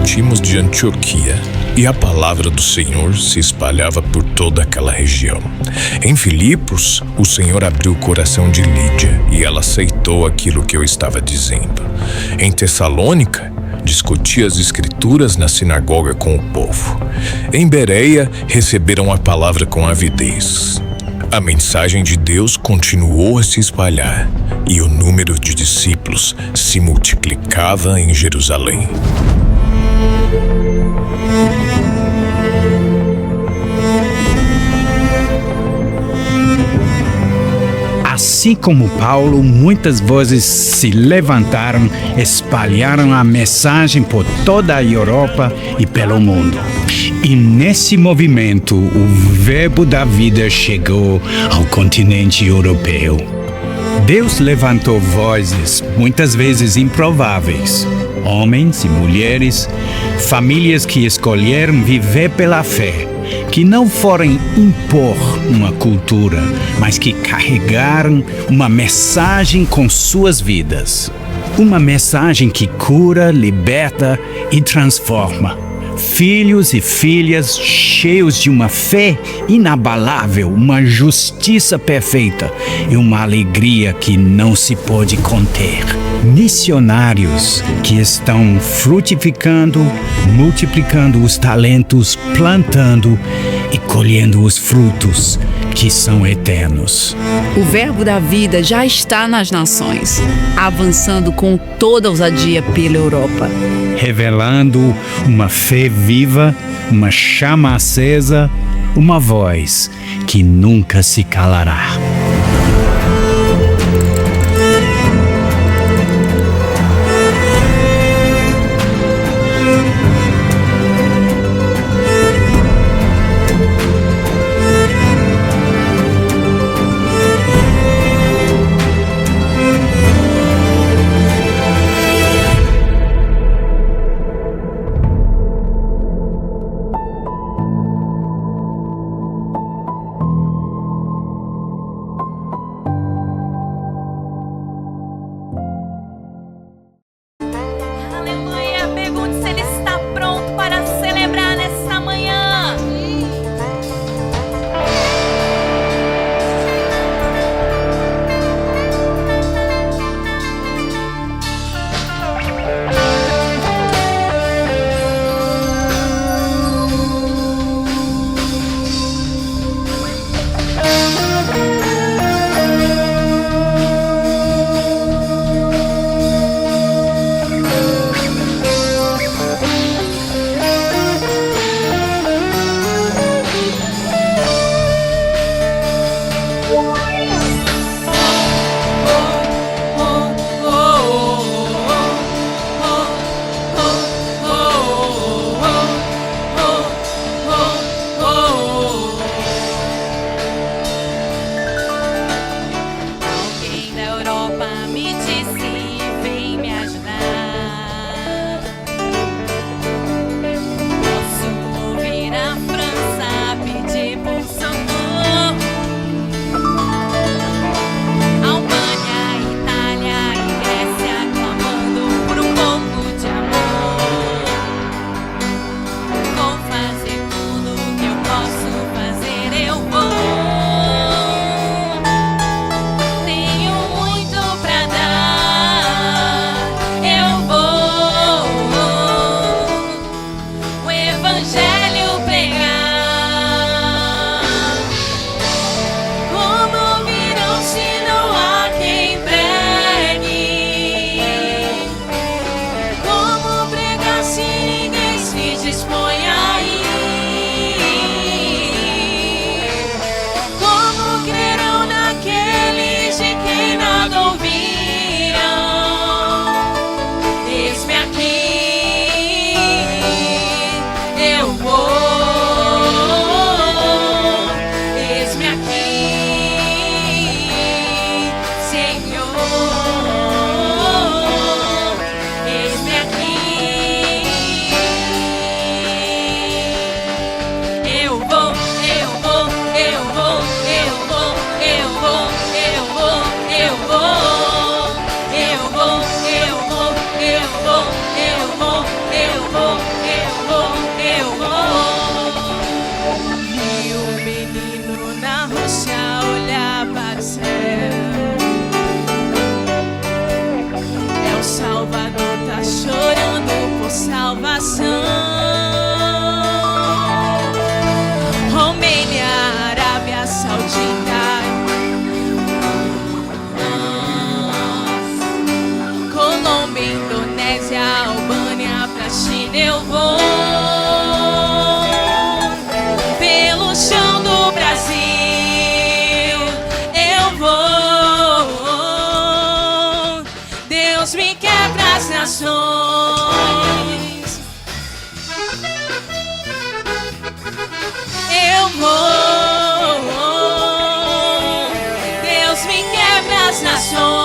íntimos de Antioquia, e a palavra do Senhor se espalhava por toda aquela região. Em Filipos, o Senhor abriu o coração de Lídia e ela aceitou aquilo que eu estava dizendo. Em Tessalônica, discutia as escrituras na sinagoga com o povo. Em Bereia, receberam a palavra com avidez. A mensagem de Deus continuou a se espalhar e o número de discípulos se multiplicava em Jerusalém. Assim como Paulo, muitas vozes se levantaram, espalharam a mensagem por toda a Europa e pelo mundo. E nesse movimento, o verbo da vida chegou ao continente europeu. Deus levantou vozes, muitas vezes improváveis. Homens e mulheres, famílias que escolheram viver pela fé, que não foram impor uma cultura, mas que carregaram uma mensagem com suas vidas. Uma mensagem que cura, liberta e transforma. Filhos e filhas cheios de uma fé inabalável, uma justiça perfeita e uma alegria que não se pode conter. Missionários que estão frutificando, multiplicando os talentos, plantando e colhendo os frutos que são eternos. O verbo da vida já está nas nações, avançando com toda ousadia pela Europa, revelando uma fé viva, uma chama acesa, uma voz que nunca se calará. nações. Eu vou, Deus me quebra as nações.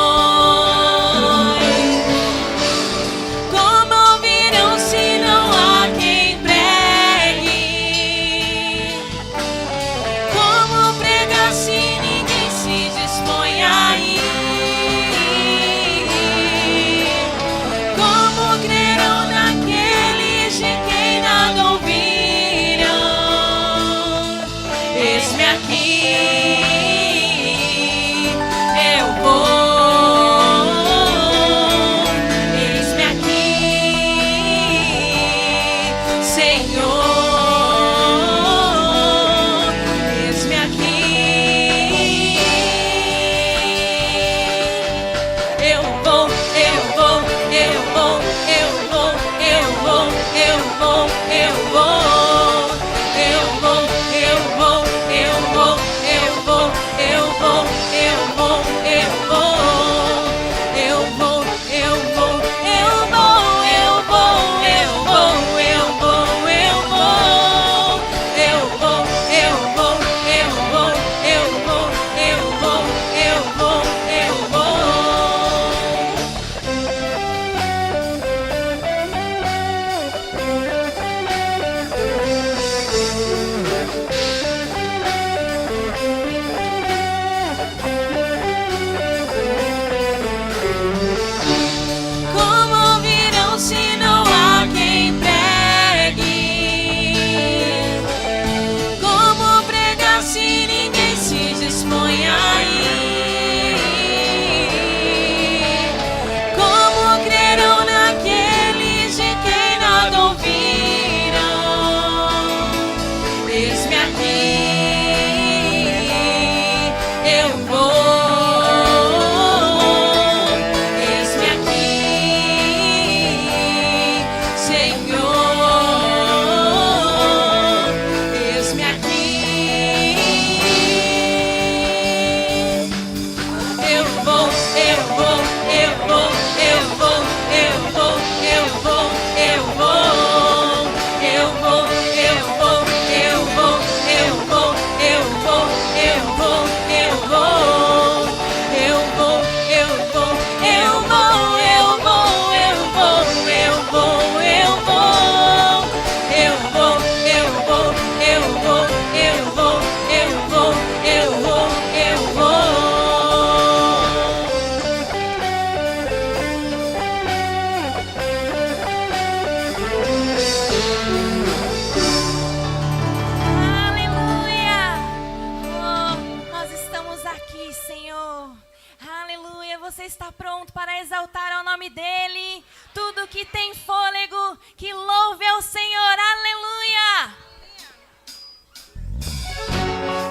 Você está pronto para exaltar ao nome dele? Tudo que tem fôlego, que louve ao Senhor. Aleluia!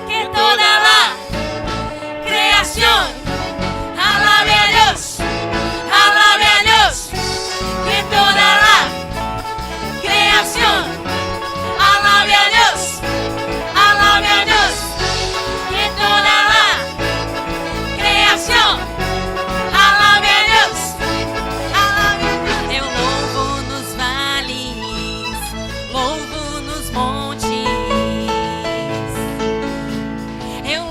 Que toda la creación alabe a Dios, alabe a Dios. Que toda la creación alabe a Dios, alabe a Dios. Que toda la creación alabe a Dios, alabe a Dios. Eu louvo nos vales, louvo nos montes. Eu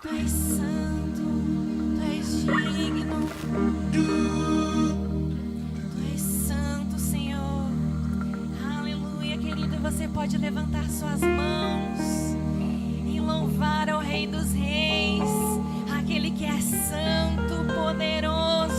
Tu és santo, tu és digno. Tu és santo, Senhor. Aleluia, querido. Você pode levantar suas mãos e louvar ao Rei dos Reis, aquele que é santo, poderoso.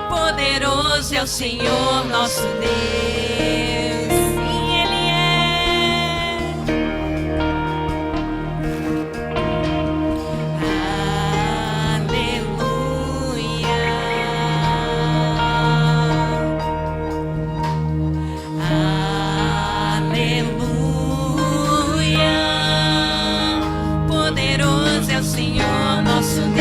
Poderoso é o Senhor nosso Deus, sim, Ele é. Aleluia, aleluia. Poderoso é o Senhor nosso Deus.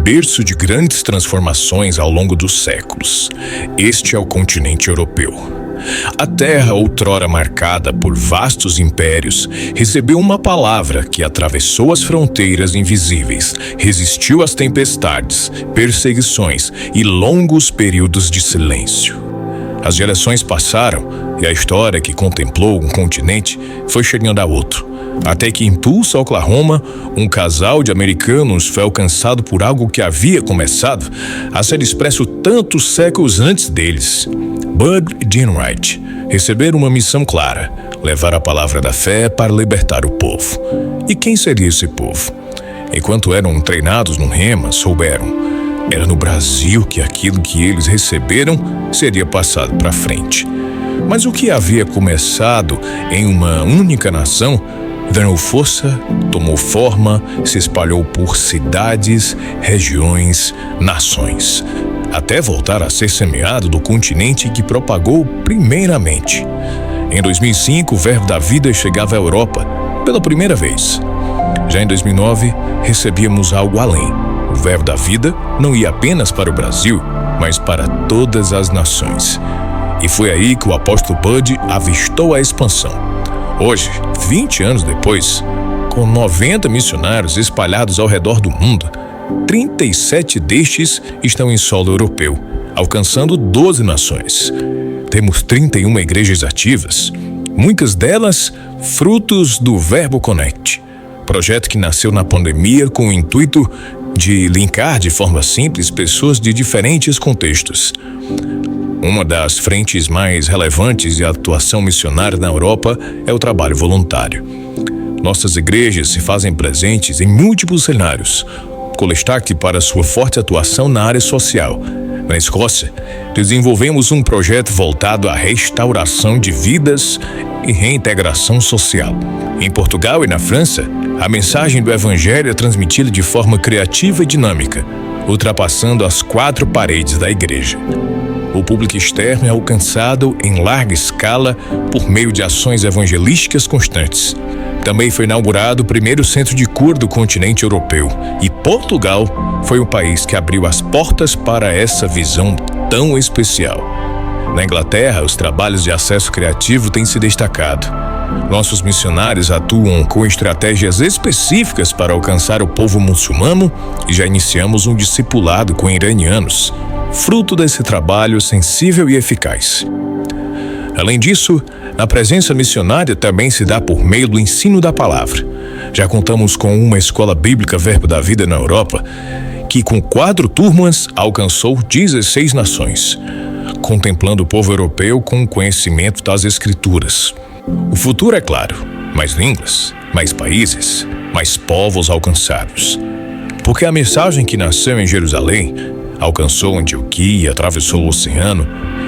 berço de grandes transformações ao longo dos séculos. Este é o continente europeu. A terra, outrora marcada por vastos impérios, recebeu uma palavra que atravessou as fronteiras invisíveis, resistiu às tempestades, perseguições e longos períodos de silêncio. As gerações passaram e a história que contemplou um continente foi chegando a outro, até que em Tulsa, Oklahoma, um casal de americanos foi alcançado por algo que havia começado a ser expresso tantos séculos antes deles. Bud e Jean Wright receberam uma missão clara: levar a palavra da fé para libertar o povo. E quem seria esse povo? Enquanto eram treinados no rema, souberam: era no Brasil que aquilo que eles receberam seria passado para frente. Mas o que havia começado em uma única nação ganhou força, tomou forma, se espalhou por cidades, regiões, nações, até voltar a ser semeado do continente que propagou primeiramente. Em 2005, o Verbo da Vida chegava à Europa pela primeira vez. Já em 2009, recebíamos algo além. O Verbo da Vida não ia apenas para o Brasil, mas para todas as nações. E foi aí que o apóstolo Bud avistou a expansão. Hoje, 20 anos depois, com 90 missionários espalhados ao redor do mundo, 37 destes estão em solo europeu, alcançando 12 nações. Temos 31 igrejas ativas, muitas delas frutos do Verbo Connect, projeto que nasceu na pandemia com o intuito de linkar de forma simples pessoas de diferentes contextos. Uma das frentes mais relevantes de atuação missionária na Europa é o trabalho voluntário. Nossas igrejas se fazem presentes em múltiplos cenários, com destaque para sua forte atuação na área social. Na Escócia, desenvolvemos um projeto voltado à restauração de vidas e reintegração social. Em Portugal e na França, a mensagem do Evangelho é transmitida de forma criativa e dinâmica, ultrapassando as 4 paredes da igreja. O público externo é alcançado em larga escala por meio de ações evangelísticas constantes. Também foi inaugurado o primeiro centro de cura do continente europeu, e Portugal foi o país que abriu as portas para essa visão tão especial. Na Inglaterra, os trabalhos de acesso criativo têm se destacado. Nossos missionários atuam com estratégias específicas para alcançar o povo muçulmano e já iniciamos um discipulado com iranianos, fruto desse trabalho sensível e eficaz. Além disso, a presença missionária também se dá por meio do ensino da palavra. Já contamos com uma escola bíblica Verbo da Vida na Europa, que com 4 turmas alcançou 16 nações, contemplando o povo europeu com o conhecimento das Escrituras. O futuro é claro: mais línguas, mais países, mais povos alcançados. Porque a mensagem que nasceu em Jerusalém, alcançou Antioquia, atravessou o oceano,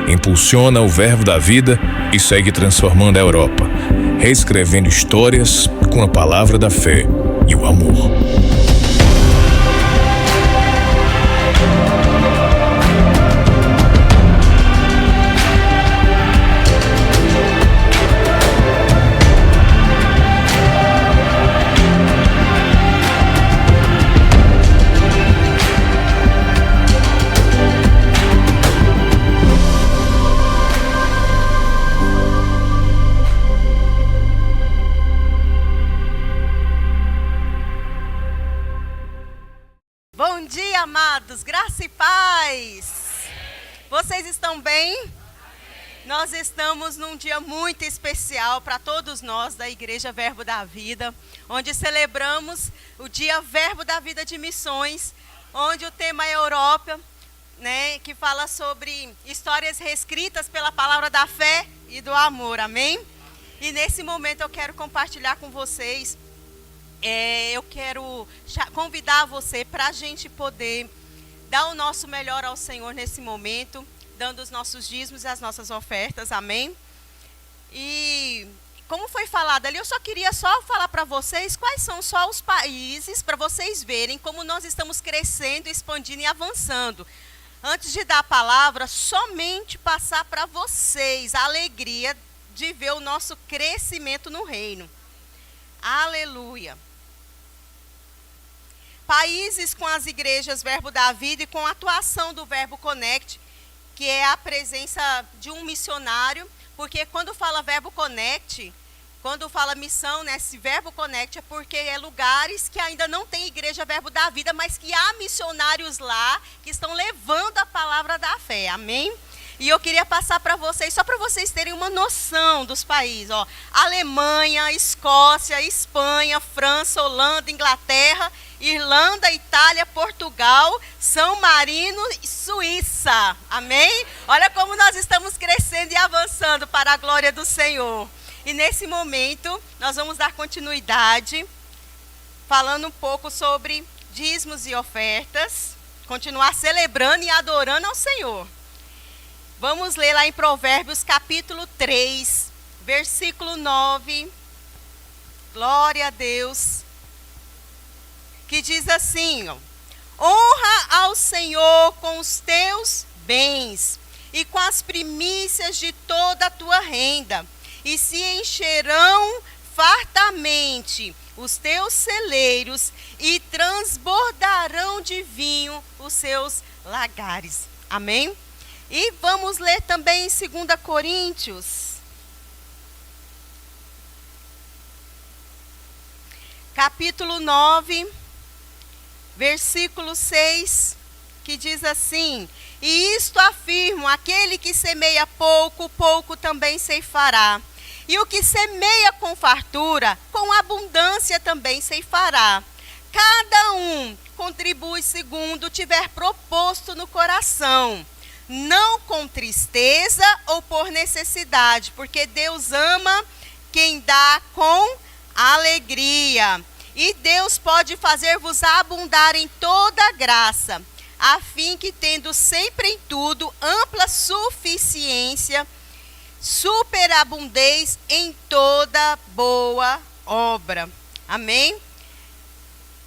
impulsiona o Verbo da Vida e segue transformando a Europa, reescrevendo histórias com a palavra da fé e o amor. Bom dia, amados, graça e paz. Vocês estão bem? Nós estamos num dia muito especial para todos nós da Igreja Verbo da Vida, onde celebramos o Dia Verbo da Vida de Missões, onde o tema é Europa, né, que fala sobre histórias reescritas pela palavra da fé e do amor, amém? E nesse momento eu quero compartilhar com vocês. Eu quero convidar você para a gente poder dar o nosso melhor ao Senhor nesse momento, dando os nossos dízimos e as nossas ofertas, amém? E como foi falado ali, eu só queria falar para vocês quais são só os países, para vocês verem como nós estamos crescendo, expandindo e avançando. Antes de dar a palavra, somente passar para vocês a alegria de ver o nosso crescimento no reino. Aleluia. países com as igrejas Verbo da Vida e com a atuação do Verbo Connect, que é a presença de um missionário, porque quando fala Verbo Connect, quando fala missão, né, esse Verbo Connect é porque é lugares que ainda não tem igreja Verbo da Vida, mas que há missionários lá que estão levando a palavra da fé, amém? E eu queria passar para vocês, só para vocês terem uma noção dos países, ó, Alemanha, Escócia, Espanha, França, Holanda, Inglaterra, Irlanda, Itália, Portugal, São Marino e Suíça, amém? Olha como nós estamos crescendo e avançando para a glória do Senhor. E nesse momento, nós vamos dar continuidade, falando um pouco sobre dízimos e ofertas, continuar celebrando e adorando ao Senhor. Vamos ler lá em Provérbios capítulo 3, versículo 9, glória a Deus, que diz assim, ó, honra ao Senhor com os teus bens e com as primícias de toda a tua renda, e se encherão fartamente os teus celeiros e transbordarão de vinho os seus lagares. Amém? E vamos ler também em 2 Coríntios, capítulo 9, versículo 6, que diz assim, e isto afirmo, aquele que semeia pouco, pouco também ceifará. E o que semeia com fartura, com abundância também ceifará. Cada um contribui segundo tiver proposto no coração, não com tristeza ou por necessidade, porque Deus ama quem dá com alegria. E Deus pode fazer-vos abundar em toda graça, a fim que, tendo sempre em tudo ampla suficiência, superabundez em toda boa obra. Amém?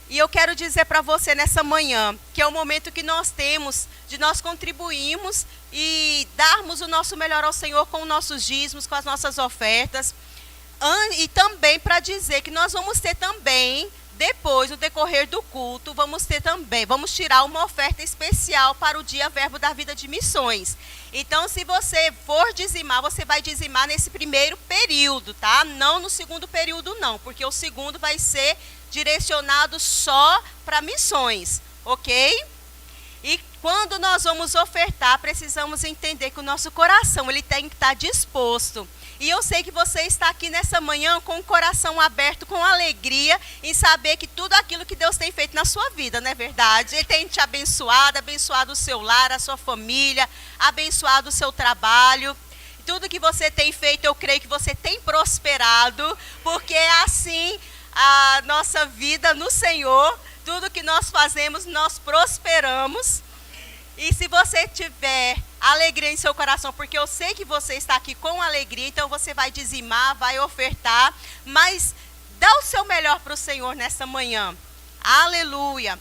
E eu quero dizer para você nessa manhã, que é o momento que nós temos de nós contribuirmos e darmos o nosso melhor ao Senhor com os nossos dízimos, com as nossas ofertas. E também para dizer que nós vamos ter também, depois, no decorrer do culto, vamos tirar uma oferta especial para o dia Verbo da Vida de Missões. Então, se você for dizimar, você vai dizimar nesse primeiro período, tá? Não no segundo período, não, porque o segundo vai ser direcionado só para missões, ok? E quando nós vamos ofertar, precisamos entender que o nosso coração ele tem que estar disposto. E eu sei que você está aqui nessa manhã com o coração aberto, com alegria, em saber que tudo aquilo que Deus tem feito na sua vida, não é verdade? Ele tem te abençoado, abençoado o seu lar, a sua família, abençoado o seu trabalho. Tudo que você tem feito, eu creio que você tem prosperado, porque é assim a nossa vida no Senhor. Tudo que nós fazemos, nós prosperamos. E se você tiver alegria em seu coração, porque eu sei que você está aqui com alegria, então você vai dizimar, vai ofertar, mas dá o seu melhor para o Senhor nessa manhã. Aleluia!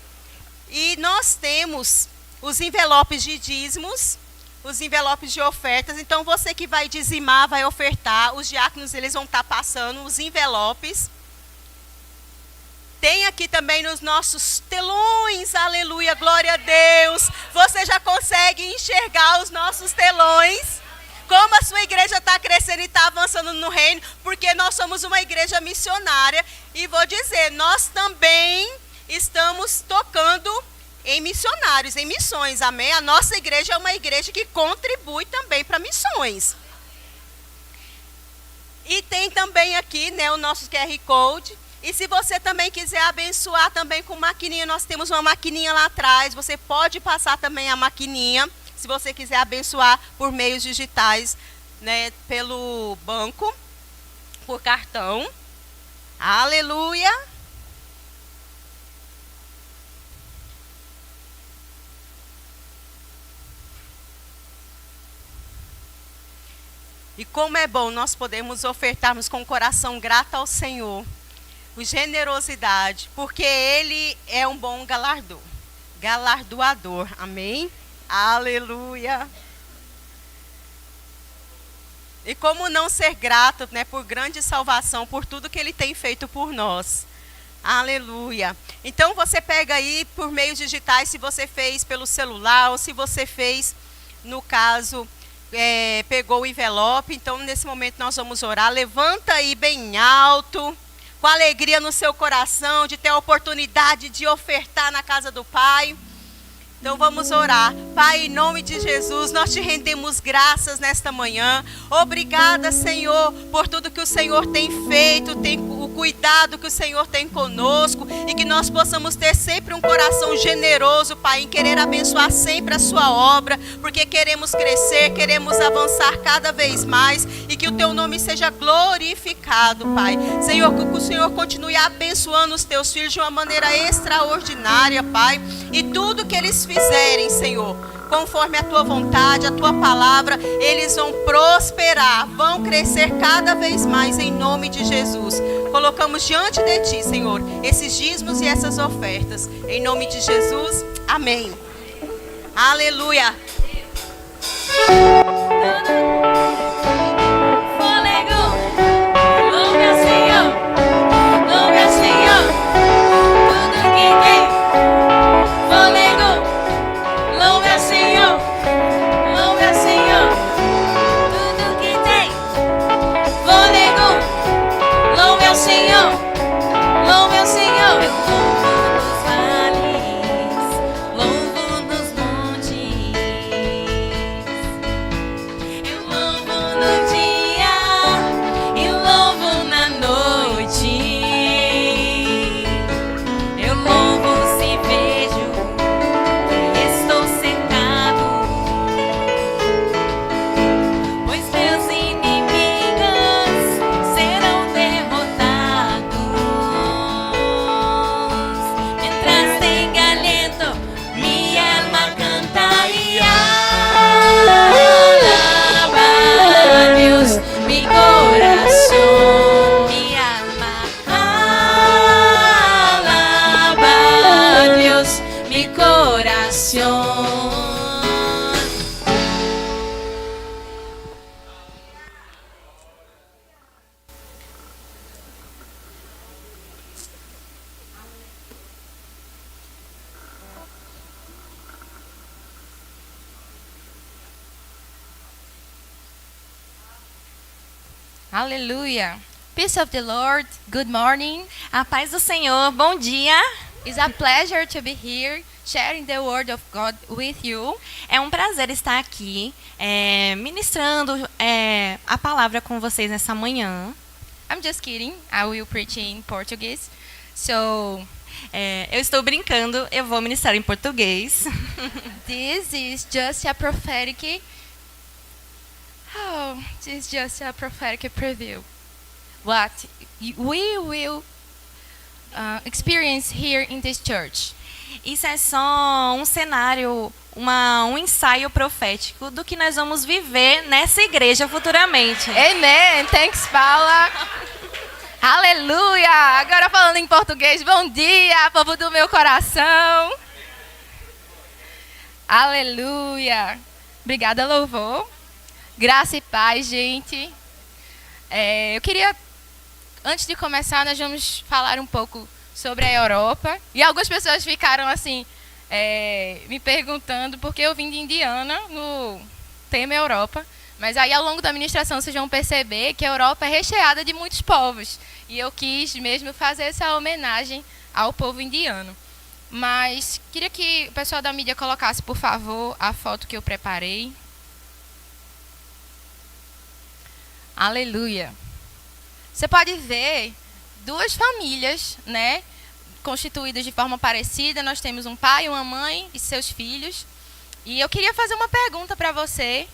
E nós temos os envelopes de dízimos, os envelopes de ofertas. Então você que vai dizimar, vai ofertar, os diáconos eles vão estar passando os envelopes. Tem aqui também nos nossos telões, aleluia, glória a Deus. Você já consegue enxergar os nossos telões. Como a sua igreja está crescendo e está avançando no reino, porque nós somos uma igreja missionária. E vou dizer, nós também estamos tocando em missionários, em missões, amém? A nossa igreja é uma igreja que contribui também para missões. E tem também aqui, né, o nosso QR Code. E se você também quiser abençoar também com maquininha, nós temos uma maquininha lá atrás. Você pode passar também a maquininha, se você quiser abençoar por meios digitais, né, pelo banco, por cartão. Aleluia! E como é bom nós podemos ofertarmos com o coração grato ao Senhor. Com generosidade, porque Ele é um bom galardoador, amém? Aleluia! E como não ser grato, né, por grande salvação, por tudo que Ele tem feito por nós. Aleluia. Então você pega aí por meios digitais, se você fez pelo celular ou se você fez, no caso, pegou o envelope. Então nesse momento nós vamos orar. Levanta aí bem alto, com alegria no seu coração, de ter a oportunidade de ofertar na casa do Pai. Então vamos orar. Pai, em nome de Jesus, nós te rendemos graças nesta manhã. Obrigada, Senhor, por tudo que o Senhor tem feito, o cuidado que o Senhor tem conosco, e que nós possamos ter sempre um coração generoso, Pai, em querer abençoar sempre a sua obra, porque queremos crescer, queremos avançar cada vez mais, e que o teu nome seja glorificado, Pai. Senhor, que o Senhor continue abençoando os teus filhos de uma maneira extraordinária, Pai, e tudo que eles fizerem, Senhor, conforme a tua vontade, a tua palavra, eles vão prosperar, vão crescer cada vez mais em nome de Jesus. Colocamos diante de ti, Senhor, esses dízimos e essas ofertas. Em nome de Jesus, amém. Aleluia. Hallelujah. Peace of the Lord. Good morning. A paz do Senhor. Bom dia. It's a pleasure to be here sharing the word of God with you. É um prazer estar aqui ministrando a palavra com vocês nessa manhã. I'm just kidding. I will preach in Portuguese. So, eu estou brincando. Eu vou ministrar em português. This is just a prophetic preview. What we will experience here in this church. Isso é só um cenário, um ensaio profético do que nós vamos viver nessa igreja futuramente. Amen. Thanks, Paula. Aleluia. Agora falando em português. Bom dia, povo do meu coração. Aleluia. Obrigada, louvor. Graça e paz, gente. Eu queria, antes de começar, nós vamos falar um pouco sobre a Europa. E algumas pessoas ficaram assim, me perguntando, porque eu vim de Indiana no tema Europa. Mas aí, ao longo da ministração, vocês vão perceber que a Europa é recheada de muitos povos. E eu quis mesmo fazer essa homenagem ao povo indiano. Mas queria que o pessoal da mídia colocasse, por favor, a foto que eu preparei. Aleluia. Você pode ver duas famílias, né, constituídas de forma parecida. Nós temos um pai, uma mãe e seus filhos. E eu queria fazer uma pergunta para você.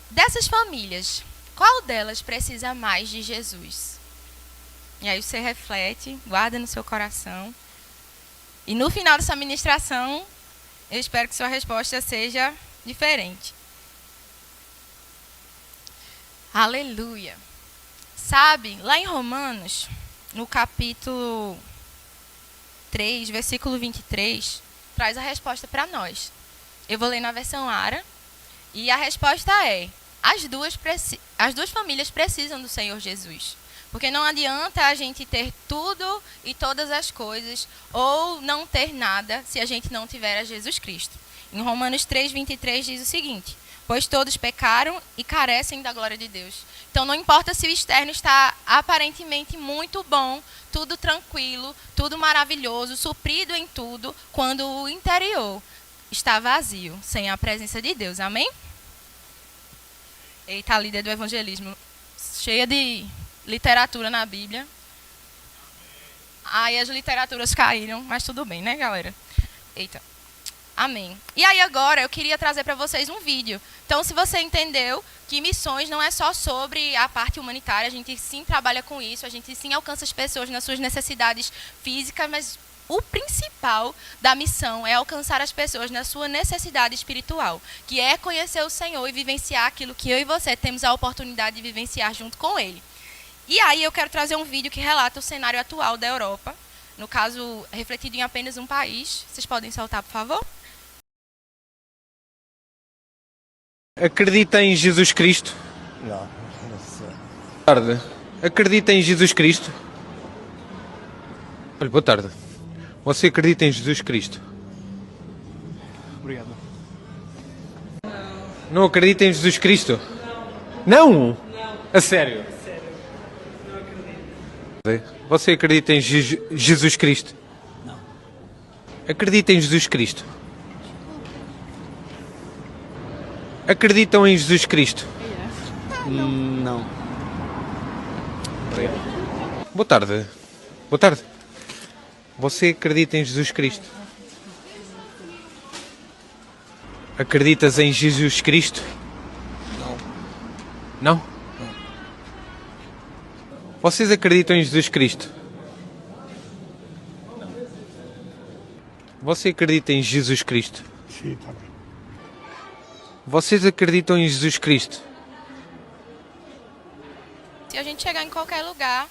Dessas famílias, qual delas precisa mais de Jesus? E aí você reflete, guarda no seu coração. E no final dessa ministração, eu espero que sua resposta seja diferente. Aleluia. Sabe, lá em Romanos, no capítulo 3, versículo 23, traz a resposta para nós. Eu vou ler na versão ARA. E a resposta é: as duas famílias precisam do Senhor Jesus. Porque não adianta a gente ter tudo e todas as coisas, ou não ter nada, se a gente não tiver a Jesus Cristo. Em Romanos 3:23 diz o seguinte: pois todos pecaram e carecem da glória de Deus. Então não importa se o externo está aparentemente muito bom, tudo tranquilo, tudo maravilhoso, suprido em tudo, quando o interior está vazio, sem a presença de Deus. Amém? Eita, a líder do evangelismo, cheia de literatura na Bíblia. Aí as literaturas caíram, mas tudo bem, né, galera? Eita. Amém. E aí agora eu queria trazer para vocês um vídeo. Então, se você entendeu que missões não é só sobre a parte humanitária, a gente sim trabalha com isso, a gente sim alcança as pessoas nas suas necessidades físicas, mas o principal da missão é alcançar as pessoas na sua necessidade espiritual, que é conhecer o Senhor e vivenciar aquilo que eu e você temos a oportunidade de vivenciar junto com Ele. E aí eu quero trazer um vídeo que relata o cenário atual da Europa, no caso, refletido em apenas um país. Vocês podem soltar, por favor? Acredita em Jesus Cristo? Não, não sei. Boa tarde. Acredita em Jesus Cristo? Olha, boa tarde. Você acredita em Jesus Cristo? Obrigado. Não acredita em Jesus Cristo? Não? Não. A sério? A sério. Não acredito. Você acredita em Jesus Cristo? Não. Acredita em Jesus Cristo? Acreditam em Jesus Cristo? Não. Obrigado. Boa tarde. Boa tarde. Você acredita em Jesus Cristo? Acreditas em Jesus Cristo? Não. Não? Vocês acreditam em Jesus Cristo? Você acredita em Jesus Cristo? Sim, tá bem. Vocês acreditam em Jesus Cristo? Se a gente chegar em qualquer lugar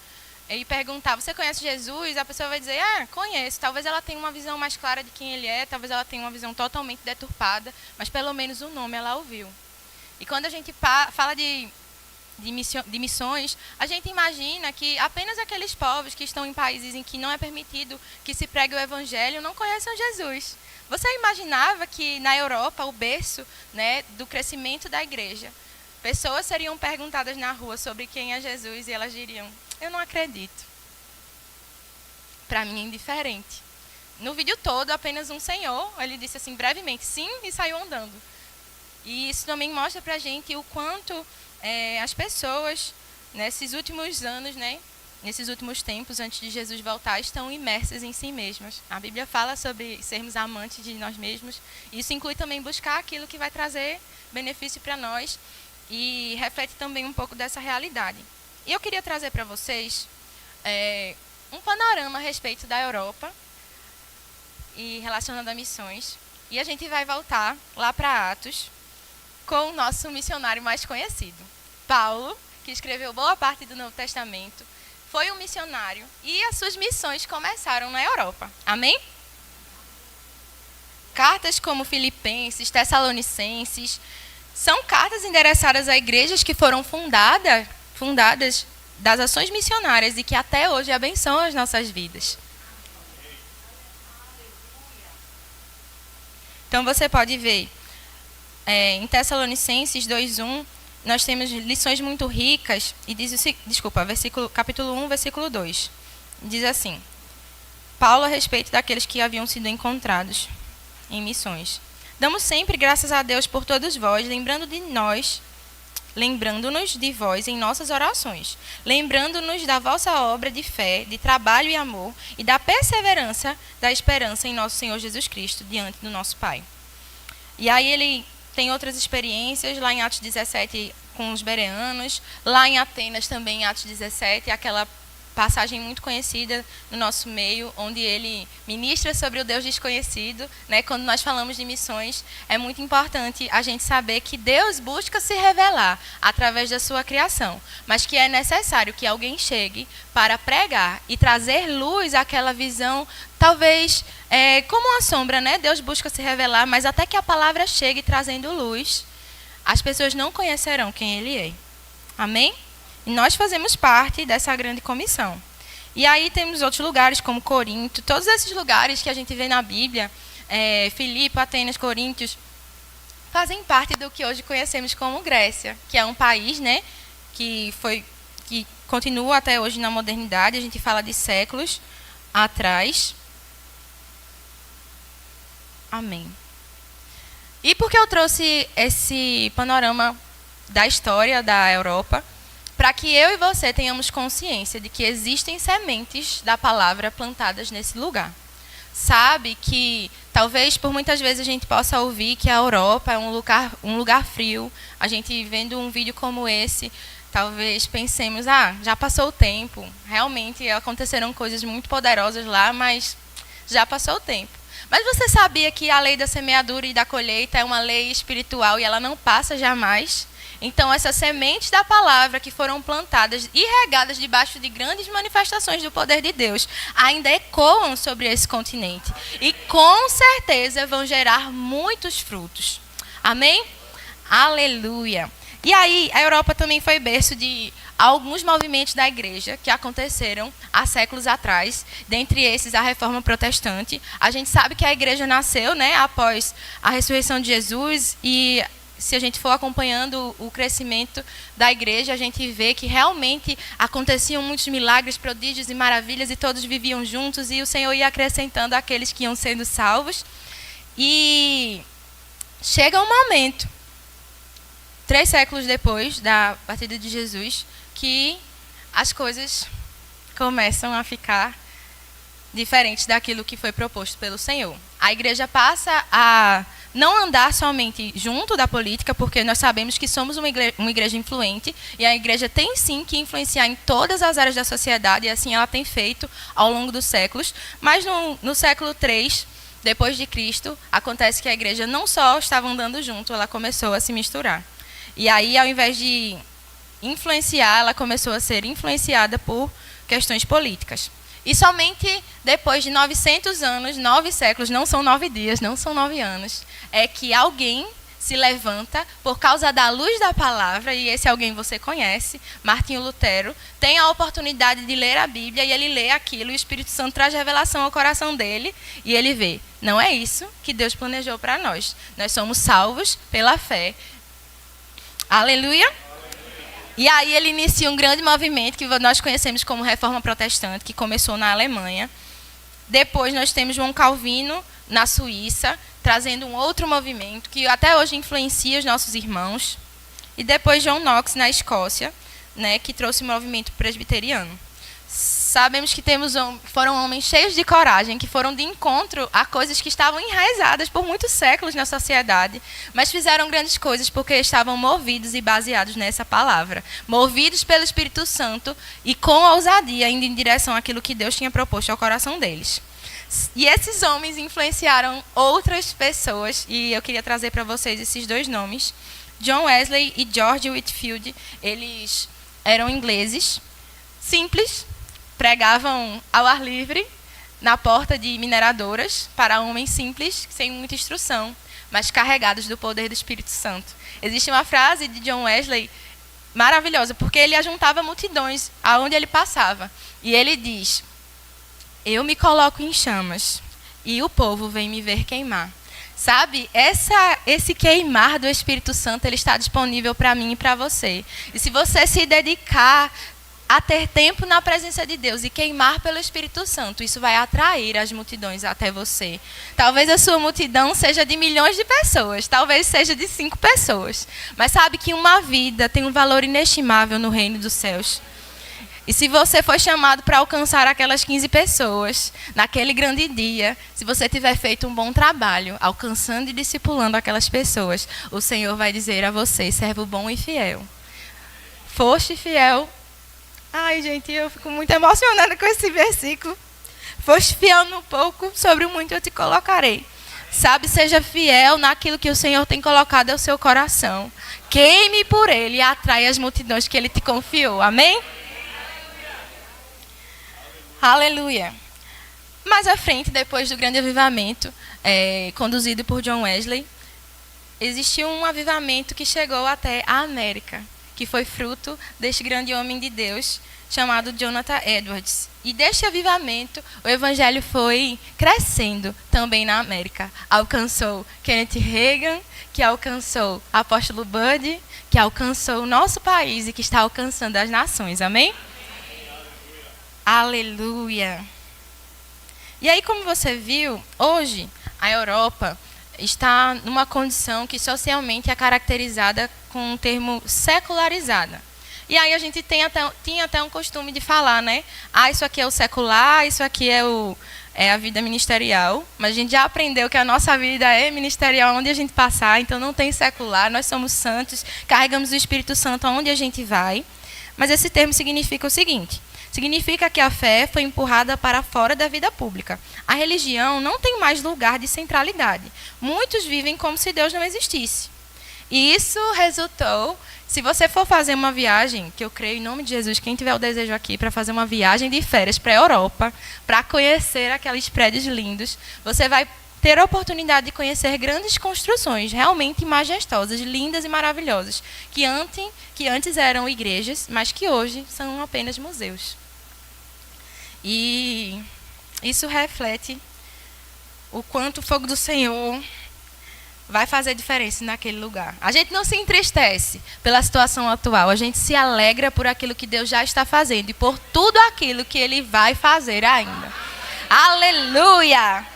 e perguntar, você conhece Jesus? A pessoa vai dizer, conheço. Talvez ela tenha uma visão mais clara de quem ele é, talvez ela tenha uma visão totalmente deturpada, mas pelo menos o nome ela ouviu. E quando a gente fala de missões, a gente imagina que apenas aqueles povos que estão em países em que não é permitido que se pregue o evangelho não conheçam Jesus. Você imaginava que na Europa, o berço, né, do crescimento da igreja, pessoas seriam perguntadas na rua sobre quem é Jesus e elas diriam, eu não acredito. Para mim é indiferente. No vídeo todo, apenas um senhor, ele disse assim brevemente, sim, e saiu andando. E isso também mostra para a gente o quanto as pessoas, nesses últimos anos, né, nesses últimos tempos, antes de Jesus voltar, estão imersas em si mesmas. A Bíblia fala sobre sermos amantes de nós mesmos. Isso inclui também buscar aquilo que vai trazer benefício para nós e reflete também um pouco dessa realidade. E eu queria trazer para vocês um panorama a respeito da Europa e relacionado a missões. E a gente vai voltar lá para Atos com o nosso missionário mais conhecido, Paulo, que escreveu boa parte do Novo Testamento, foi um missionário e as suas missões começaram na Europa. Amém? Cartas como Filipenses, Tessalonicenses, são cartas endereçadas a igrejas que foram fundadas das ações missionárias e que até hoje abençoam as nossas vidas. Então você pode ver, em Tessalonicenses 2:1, nós temos lições muito ricas, e diz capítulo 1, versículo 2. Diz assim, Paulo a respeito daqueles que haviam sido encontrados em missões. Damos sempre graças a Deus por todos vós, lembrando-nos de vós em nossas orações, lembrando-nos da vossa obra de fé, de trabalho e amor, e da perseverança da esperança em nosso Senhor Jesus Cristo, diante do nosso Pai. E aí ele tem outras experiências, lá em Atos 17 com os bereanos, lá em Atenas também, em Atos 17, aquela passagem muito conhecida no nosso meio, onde ele ministra sobre o Deus desconhecido, né? Quando nós falamos de missões, é muito importante a gente saber que Deus busca se revelar através da sua criação, mas que é necessário que alguém chegue para pregar e trazer luz àquela visão, talvez como uma sombra, né? Deus busca se revelar, mas até que a palavra chegue trazendo luz, as pessoas não conhecerão quem ele é. Amém? E nós fazemos parte dessa grande comissão. E aí temos outros lugares, como Corinto, todos esses lugares que a gente vê na Bíblia, Filipe, Atenas, Coríntios, fazem parte do que hoje conhecemos como Grécia, que é um país, né, que continua até hoje na modernidade. A gente fala de séculos atrás. Amém. E por que eu trouxe esse panorama da história da Europa? Para que eu e você tenhamos consciência de que existem sementes da palavra plantadas nesse lugar. Sabe que talvez por muitas vezes a gente possa ouvir que a Europa é um lugar frio. A gente vendo um vídeo como esse, talvez pensemos, já passou o tempo. Realmente aconteceram coisas muito poderosas lá, mas já passou o tempo. Mas você sabia que a lei da semeadura e da colheita é uma lei espiritual e ela não passa jamais? Então, essas sementes da palavra que foram plantadas e regadas debaixo de grandes manifestações do poder de Deus ainda ecoam sobre esse continente. E, com certeza, vão gerar muitos frutos. Amém? Aleluia! E aí, a Europa também foi berço de alguns movimentos da igreja que aconteceram há séculos atrás, dentre esses a Reforma Protestante. A gente sabe que a igreja nasceu, né, após a ressurreição de Jesus, e se a gente for acompanhando o crescimento da igreja, a gente vê que realmente aconteciam muitos milagres, prodígios e maravilhas, e todos viviam juntos, e o Senhor ia acrescentando aqueles que iam sendo salvos. E chega um momento, 3 séculos depois da partida de Jesus, que as coisas começam a ficar diferentes daquilo que foi proposto pelo Senhor. A igreja passa a não andar somente junto da política, porque nós sabemos que somos uma igreja influente, e a igreja tem sim que influenciar em todas as áreas da sociedade, e assim ela tem feito ao longo dos séculos. Mas no século III, depois de Cristo, acontece que a igreja não só estava andando junto, ela começou a se misturar. E aí, ao invés de influenciar, ela começou a ser influenciada por questões políticas. E somente depois de 900 anos, 9 séculos, não são 9 dias, não são 9 anos, é que alguém se levanta por causa da luz da palavra, e esse alguém você conhece, Martinho Lutero, tem a oportunidade de ler a Bíblia, e ele lê aquilo, e o Espírito Santo traz revelação ao coração dele, e ele vê, não é isso que Deus planejou para nós. Nós somos salvos pela fé. Aleluia! E aí ele inicia um grande movimento que nós conhecemos como Reforma Protestante, que começou na Alemanha. Depois nós temos João Calvino na Suíça, trazendo um outro movimento que até hoje influencia os nossos irmãos. E depois John Knox na Escócia, né, que trouxe o movimento presbiteriano. Sabemos que foram homens cheios de coragem, que foram de encontro a coisas que estavam enraizadas por muitos séculos na sociedade, mas fizeram grandes coisas porque estavam movidos e baseados nessa palavra, movidos pelo Espírito Santo e com ousadia, indo em direção àquilo que Deus tinha proposto ao coração deles. E esses homens influenciaram outras pessoas, e eu queria trazer para vocês esses 2 nomes. John Wesley e George Whitefield, eles eram ingleses, simples, pregavam ao ar livre, na porta de mineradoras, para homens simples, sem muita instrução, mas carregados do poder do Espírito Santo. Existe uma frase de John Wesley maravilhosa, porque ele ajuntava multidões aonde ele passava. E ele diz: eu me coloco em chamas, e o povo vem me ver queimar. Sabe, esse queimar do Espírito Santo, ele está disponível para mim e para você. E se você se dedicar a ter tempo na presença de Deus e queimar pelo Espírito Santo, isso vai atrair as multidões até você. Talvez a sua multidão seja de milhões de pessoas, talvez seja de 5 pessoas. Mas sabe que uma vida tem um valor inestimável no reino dos céus. E se você for chamado para alcançar aquelas 15 pessoas, naquele grande dia, se você tiver feito um bom trabalho, alcançando e discipulando aquelas pessoas, o Senhor vai dizer a você: servo bom e fiel. Foste fiel. Ai, gente, eu fico muito emocionada com esse versículo. Foste fiel no pouco, sobre o muito eu te colocarei. Sabe, seja fiel naquilo que o Senhor tem colocado ao seu coração. Queime por ele e atrai as multidões que ele te confiou. Amém? Aleluia. Mais à frente, depois do grande avivamento, conduzido por John Wesley, existiu um avivamento que chegou até a América. que foi fruto deste grande homem de Deus chamado Jonathan Edwards. E deste avivamento, o evangelho foi crescendo também na América. Alcançou Kenneth Hagin, que alcançou Apóstolo Bud, que alcançou o nosso país e que está alcançando as nações. Amém? Aleluia! E aí, como você viu, hoje a Europa está numa condição que socialmente é caracterizada com o termo secularizada. E aí a gente tinha até um costume de falar, né? Isso aqui é o secular, isso aqui é a vida ministerial. Mas a gente já aprendeu que a nossa vida é ministerial onde a gente passar, então não tem secular, nós somos santos, carregamos o Espírito Santo aonde a gente vai. Mas esse termo significa o seguinte: significa que a fé foi empurrada para fora da vida pública. A religião não tem mais lugar de centralidade. Muitos vivem como se Deus não existisse. E isso resultou, se você for fazer uma viagem, que eu creio em nome de Jesus, quem tiver o desejo aqui para fazer uma viagem de férias para a Europa, para conhecer aqueles prédios lindos, você vai ter a oportunidade de conhecer grandes construções, realmente majestosas, lindas e maravilhosas, que antes eram igrejas, mas que hoje são apenas museus. E isso reflete o quanto o fogo do Senhor vai fazer diferença naquele lugar. A gente não se entristece pela situação atual, a gente se alegra por aquilo que Deus já está fazendo e por tudo aquilo que Ele vai fazer ainda. Aleluia!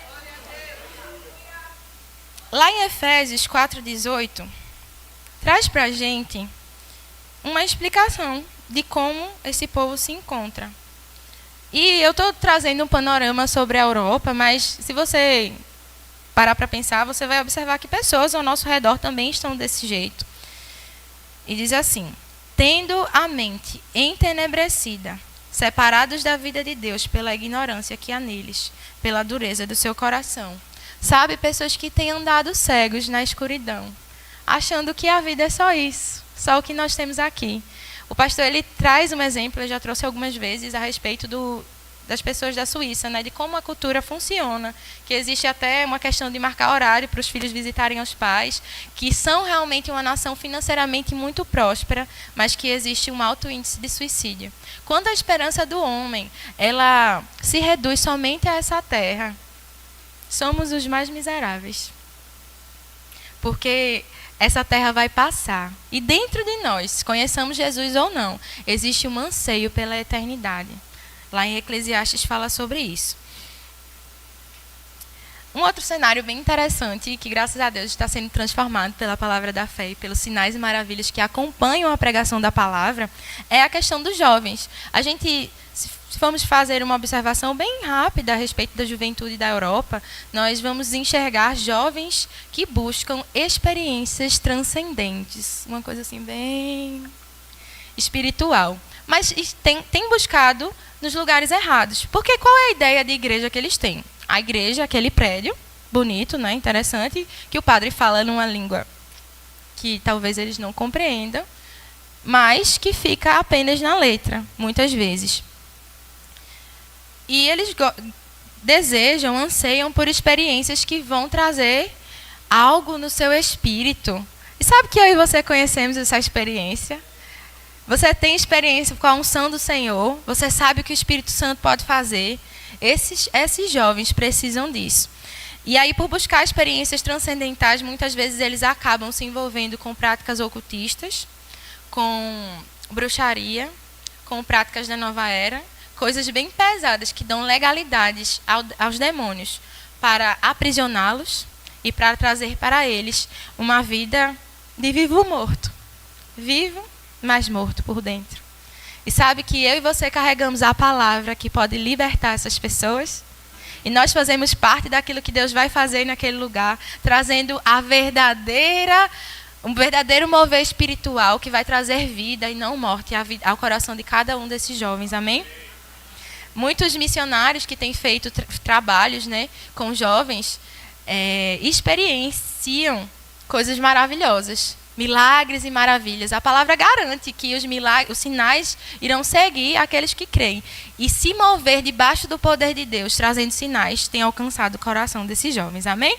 Lá em Efésios 4:18, traz para a gente uma explicação de como esse povo se encontra. E eu estou trazendo um panorama sobre a Europa, mas se você parar para pensar, você vai observar que pessoas ao nosso redor também estão desse jeito. E diz assim: tendo a mente entenebrecida, separados da vida de Deus pela ignorância que há neles, pela dureza do seu coração. Sabe, pessoas que têm andado cegos na escuridão, achando que a vida é só isso, só o que nós temos aqui. O pastor, ele traz um exemplo, eu já trouxe algumas vezes, a respeito das pessoas da Suíça, né, de como a cultura funciona, que existe até uma questão de marcar horário para os filhos visitarem os pais, que são realmente uma nação financeiramente muito próspera, mas que existe um alto índice de suicídio. Quando a esperança do homem, ela se reduz somente a essa terra, somos os mais miseráveis. Porque essa terra vai passar. E dentro de nós, conheçamos Jesus ou não, existe um anseio pela eternidade. Lá em Eclesiastes fala sobre isso. Um outro cenário bem interessante, que graças a Deus está sendo transformado pela palavra da fé e pelos sinais e maravilhas que acompanham a pregação da palavra, é a questão dos jovens. A gente, se formos fazer uma observação bem rápida a respeito da juventude da Europa, nós vamos enxergar jovens que buscam experiências transcendentes. Uma coisa assim bem espiritual. Mas tem buscado nos lugares errados. Porque qual é a ideia de igreja que eles têm? A igreja, aquele prédio, bonito, né, interessante, que o padre fala numa língua que talvez eles não compreendam, mas que fica apenas na letra, muitas vezes. E eles desejam, anseiam por experiências que vão trazer algo no seu espírito. E sabe que eu e você conhecemos essa experiência? Você tem experiência com a unção do Senhor, você sabe o que o Espírito Santo pode fazer. Esses jovens precisam disso. E aí, por buscar experiências transcendentais, muitas vezes eles acabam se envolvendo com práticas ocultistas, com bruxaria, com práticas da nova era, coisas bem pesadas que dão legalidades aos demônios para aprisioná-los e para trazer para eles uma vida de vivo morto. Vivo, mas morto por dentro. E sabe que eu e você carregamos a palavra que pode libertar essas pessoas? E nós fazemos parte daquilo que Deus vai fazer naquele lugar, trazendo um verdadeiro mover espiritual que vai trazer vida e não morte ao coração de cada um desses jovens. Amém? Muitos missionários que têm feito trabalhos, né, com jovens experienciam coisas maravilhosas. Milagres e maravilhas. A palavra garante que os sinais irão seguir aqueles que creem. E se mover debaixo do poder de Deus, trazendo sinais, tem alcançado o coração desses jovens. Amém?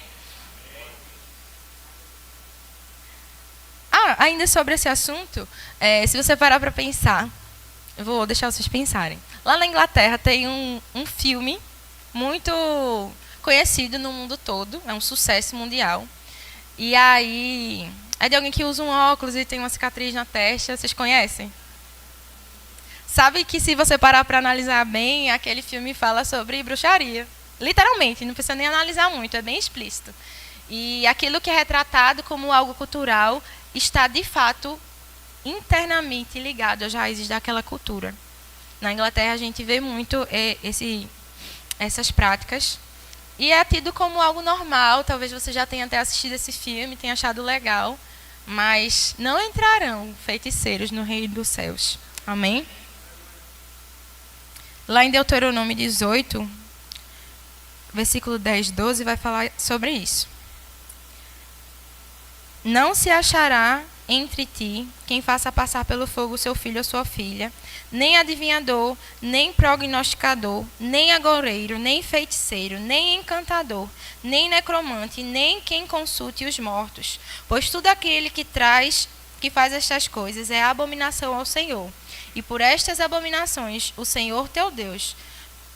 ainda sobre esse assunto, se você parar para pensar, eu vou deixar vocês pensarem. Lá na Inglaterra tem um filme muito conhecido no mundo todo, é um sucesso mundial. E aí, é de alguém que usa um óculos e tem uma cicatriz na testa, vocês conhecem? Sabe que se você parar para analisar bem, aquele filme fala sobre bruxaria. Literalmente, não precisa nem analisar muito, é bem explícito. E aquilo que é retratado como algo cultural está, de fato, internamente ligado às raízes daquela cultura. Na Inglaterra, a gente vê muito essas práticas. E é tido como algo normal, talvez você já tenha até assistido esse filme, tenha achado legal, mas não entrarão feiticeiros no reino dos céus. Amém? Lá em Deuteronômio 18, versículo 10, 12, vai falar sobre isso. Não se achará entre ti quem faça passar pelo fogo seu filho ou sua filha, nem adivinhador, nem prognosticador, nem agoureiro, nem feiticeiro, nem encantador, nem necromante, nem quem consulte os mortos. Pois tudo aquele que faz estas coisas é abominação ao Senhor. E por estas abominações o Senhor teu Deus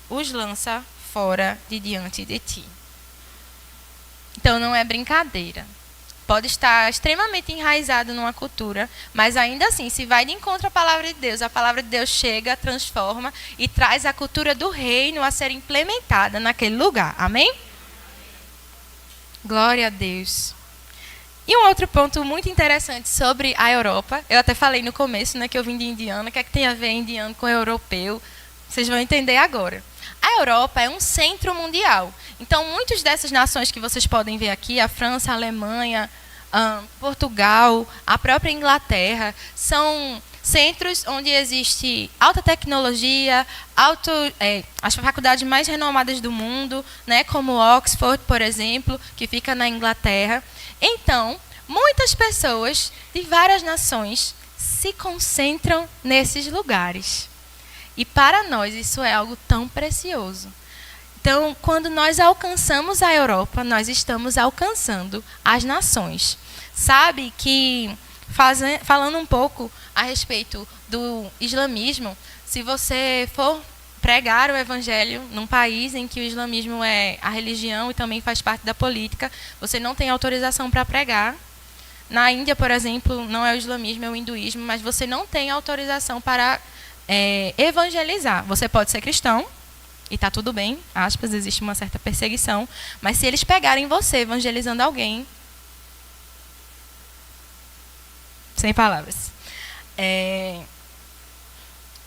os lança fora de diante de ti. Então não é brincadeira. Pode estar extremamente enraizado numa cultura, mas ainda assim, se vai de encontro à palavra de Deus, a palavra de Deus chega, transforma e traz a cultura do reino a ser implementada naquele lugar. Amém? Glória a Deus. E um outro ponto muito interessante sobre a Europa, eu até falei no começo, né, que eu vim de Indiana, o que é que tem a ver indiano com europeu? Vocês vão entender agora. A Europa é um centro mundial. Então, muitas dessas nações que vocês podem ver aqui, a França, a Alemanha, Portugal, a própria Inglaterra, são centros onde existe alta tecnologia, as faculdades mais renomadas do mundo, né, como Oxford, por exemplo, que fica na Inglaterra. Então, muitas pessoas de várias nações se concentram nesses lugares. E para nós isso é algo tão precioso. Então, quando nós alcançamos a Europa, nós estamos alcançando as nações. Sabe que, falando um pouco a respeito do islamismo, se você for pregar o evangelho num país em que o islamismo é a religião e também faz parte da política, você não tem autorização para pregar. Na Índia, por exemplo, não é o islamismo, é o hinduísmo, mas você não tem autorização para evangelizar. Você pode ser cristão, e está tudo bem, aspas, existe uma certa perseguição, mas se eles pegarem você evangelizando alguém, sem palavras,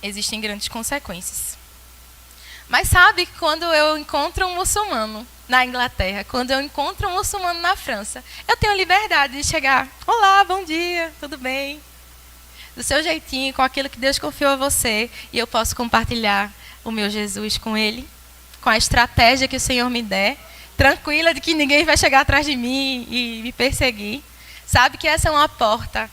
existem grandes consequências. Mas sabe que quando eu encontro um muçulmano na Inglaterra, quando eu encontro um muçulmano na França, eu tenho liberdade de chegar, olá, bom dia, tudo bem? Do seu jeitinho, com aquilo que Deus confiou a você, e eu posso compartilhar o meu Jesus com ele, com a estratégia que o Senhor me der, tranquila de que ninguém vai chegar atrás de mim e me perseguir. Sabe que essa é uma porta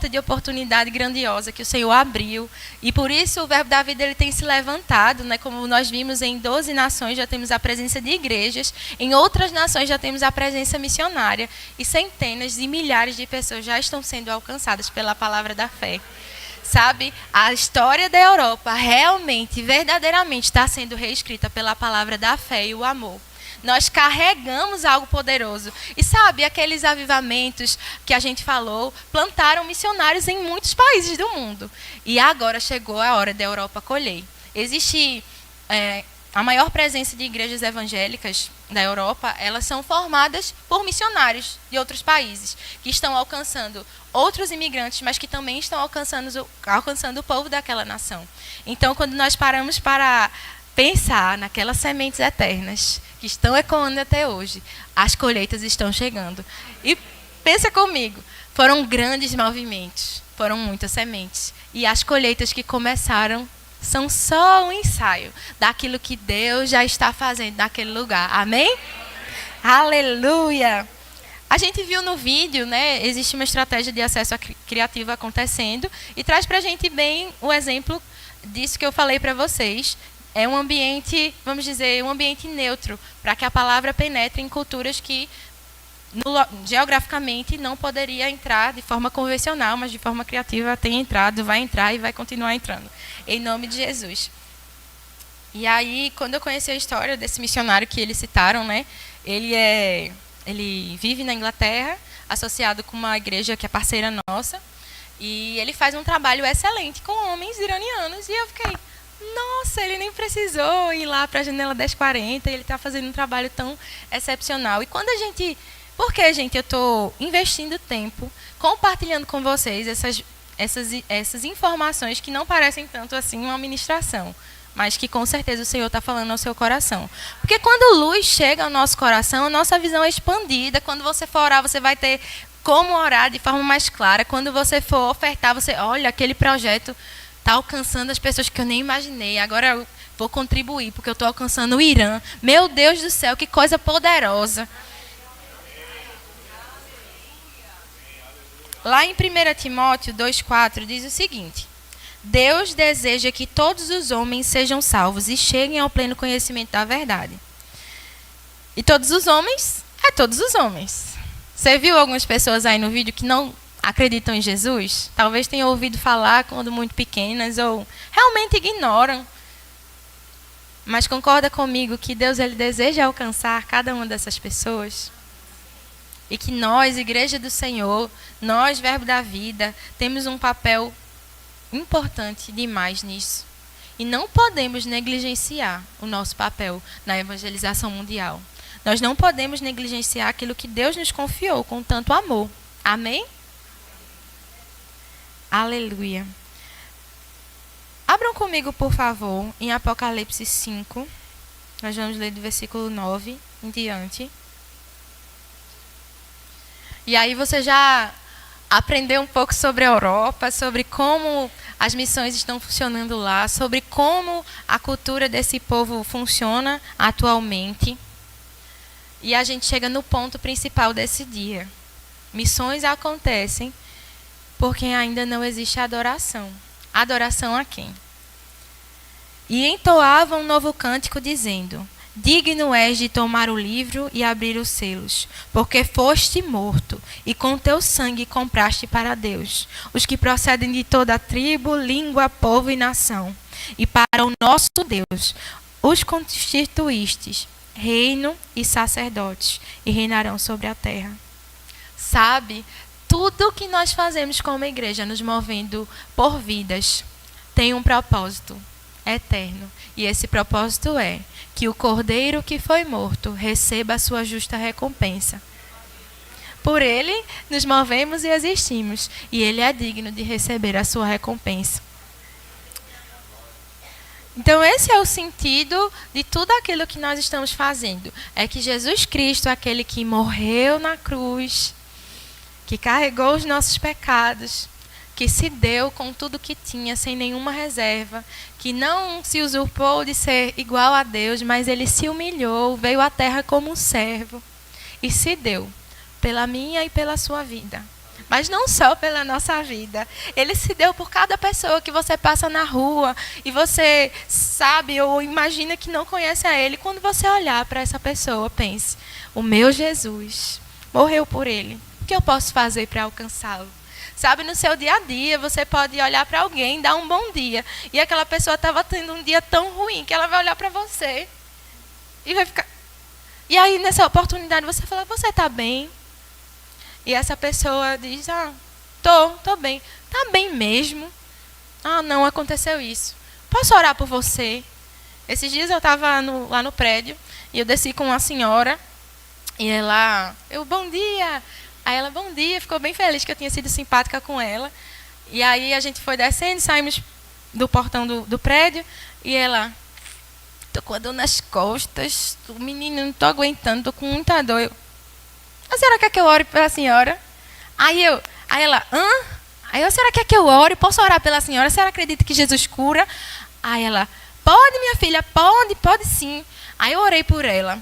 de oportunidade grandiosa que o Senhor abriu. E por isso o Verbo da Vida ele tem se levantado, né? Como nós vimos, em 12 nações já temos a presença de igrejas, em outras nações já temos a presença missionária, e centenas e milhares de pessoas já estão sendo alcançadas pela palavra da fé. Sabe, a história da Europa realmente, verdadeiramente está sendo reescrita pela palavra da fé e o amor. Nós carregamos algo poderoso. E sabe, aqueles avivamentos que a gente falou, plantaram missionários em muitos países do mundo. E agora chegou a hora da Europa colher. Existe a maior presença de igrejas evangélicas da Europa, elas são formadas por missionários de outros países, que estão alcançando outros imigrantes, mas que também estão alcançando o povo daquela nação. Então, quando nós paramos para pensar naquelas sementes eternas que estão ecoando até hoje, as colheitas estão chegando. E pensa comigo, foram grandes movimentos, foram muitas sementes. E as colheitas que começaram são só um ensaio daquilo que Deus já está fazendo naquele lugar. Amém? Aleluia! A gente viu no vídeo, né, existe uma estratégia de acesso criativo acontecendo e traz para a gente bem o exemplo disso que eu falei para vocês. É um ambiente, vamos dizer, um ambiente neutro, para que a palavra penetre em culturas que geograficamente não poderia entrar de forma convencional, mas de forma criativa tem entrado, vai entrar e vai continuar entrando. Em nome de Jesus. E aí, quando eu conheci a história desse missionário que eles citaram, né, ele vive na Inglaterra, associado com uma igreja que é parceira nossa, e ele faz um trabalho excelente com homens iranianos. E eu fiquei, nossa, ele nem precisou ir lá para a Janela 1040, ele está fazendo um trabalho tão excepcional. E quando a gente... Porque, gente, eu estou investindo tempo, compartilhando com vocês essas informações que não parecem tanto assim uma ministração, mas que com certeza o Senhor está falando ao seu coração. Porque quando luz chega ao nosso coração, a nossa visão é expandida. Quando você for orar, você vai ter como orar de forma mais clara. Quando você for ofertar, você olha, aquele projeto está alcançando as pessoas que eu nem imaginei. Agora eu vou contribuir, porque eu estou alcançando o Irã. Meu Deus do céu, que coisa poderosa. Lá em 1 Timóteo 2,4 diz o seguinte: Deus deseja que todos os homens sejam salvos e cheguem ao pleno conhecimento da verdade. E todos os homens, é todos os homens. Você viu algumas pessoas aí no vídeo que não acreditam em Jesus? Talvez tenham ouvido falar quando muito pequenas ou realmente ignoram. Mas concorda comigo que Deus ele deseja alcançar cada uma dessas pessoas? E que nós, Igreja do Senhor, nós, Verbo da Vida, temos um papel importante demais nisso. E não podemos negligenciar o nosso papel na evangelização mundial. Nós não podemos negligenciar aquilo que Deus nos confiou com tanto amor. Amém? Aleluia. Abram comigo, por favor, em Apocalipse 5. Nós vamos ler do versículo 9 em diante. E aí você já aprendeu um pouco sobre a Europa, sobre como as missões estão funcionando lá, sobre como a cultura desse povo funciona atualmente. E a gente chega no ponto principal desse dia. Missões acontecem porque ainda não existe adoração. Adoração a quem? E entoavam um novo cântico dizendo: Digno és de tomar o livro e abrir os selos, porque foste morto, e com teu sangue compraste para Deus os que procedem de toda a tribo, língua, povo e nação. E para o nosso Deus os constituístes reino e sacerdotes, e reinarão sobre a terra. Sabe, tudo que nós fazemos como igreja, nos movendo por vidas, tem um propósito eterno. E esse propósito é que o cordeiro que foi morto receba a sua justa recompensa. Por ele nos movemos e existimos, e ele é digno de receber a sua recompensa. Então esse é o sentido de tudo aquilo que nós estamos fazendo. É que Jesus Cristo, aquele que morreu na cruz, que carregou os nossos pecados, que se deu com tudo que tinha, sem nenhuma reserva, que não se usurpou de ser igual a Deus, mas ele se humilhou, veio à terra como um servo e se deu pela minha e pela sua vida. Mas não só pela nossa vida. Ele se deu por cada pessoa que você passa na rua e você sabe ou imagina que não conhece a ele. Quando você olhar para essa pessoa, pense: o meu Jesus morreu por ele. O que eu posso fazer para alcançá-lo? Sabe, no seu dia a dia, você pode olhar para alguém, dar um bom dia, e aquela pessoa estava tendo um dia tão ruim que ela vai olhar para você e vai ficar... E aí, nessa oportunidade, você fala: você está bem? E essa pessoa diz: tô bem. Tá bem mesmo? Não, aconteceu isso. Posso orar por você? Esses dias eu estava lá no prédio, e eu desci com uma senhora, e ela... bom dia! Aí ela, bom dia, ficou bem feliz que eu tinha sido simpática com ela. E aí a gente foi descendo, saímos do portão do prédio, e ela: tô com a dor nas costas, menino, não tô aguentando, tô com muita dor. A senhora quer que eu ore pela senhora? Aí ela, Aí a senhora quer que eu ore? Posso orar pela senhora? A senhora acredita que Jesus cura? Aí ela: pode, minha filha, pode sim. Aí eu orei por ela.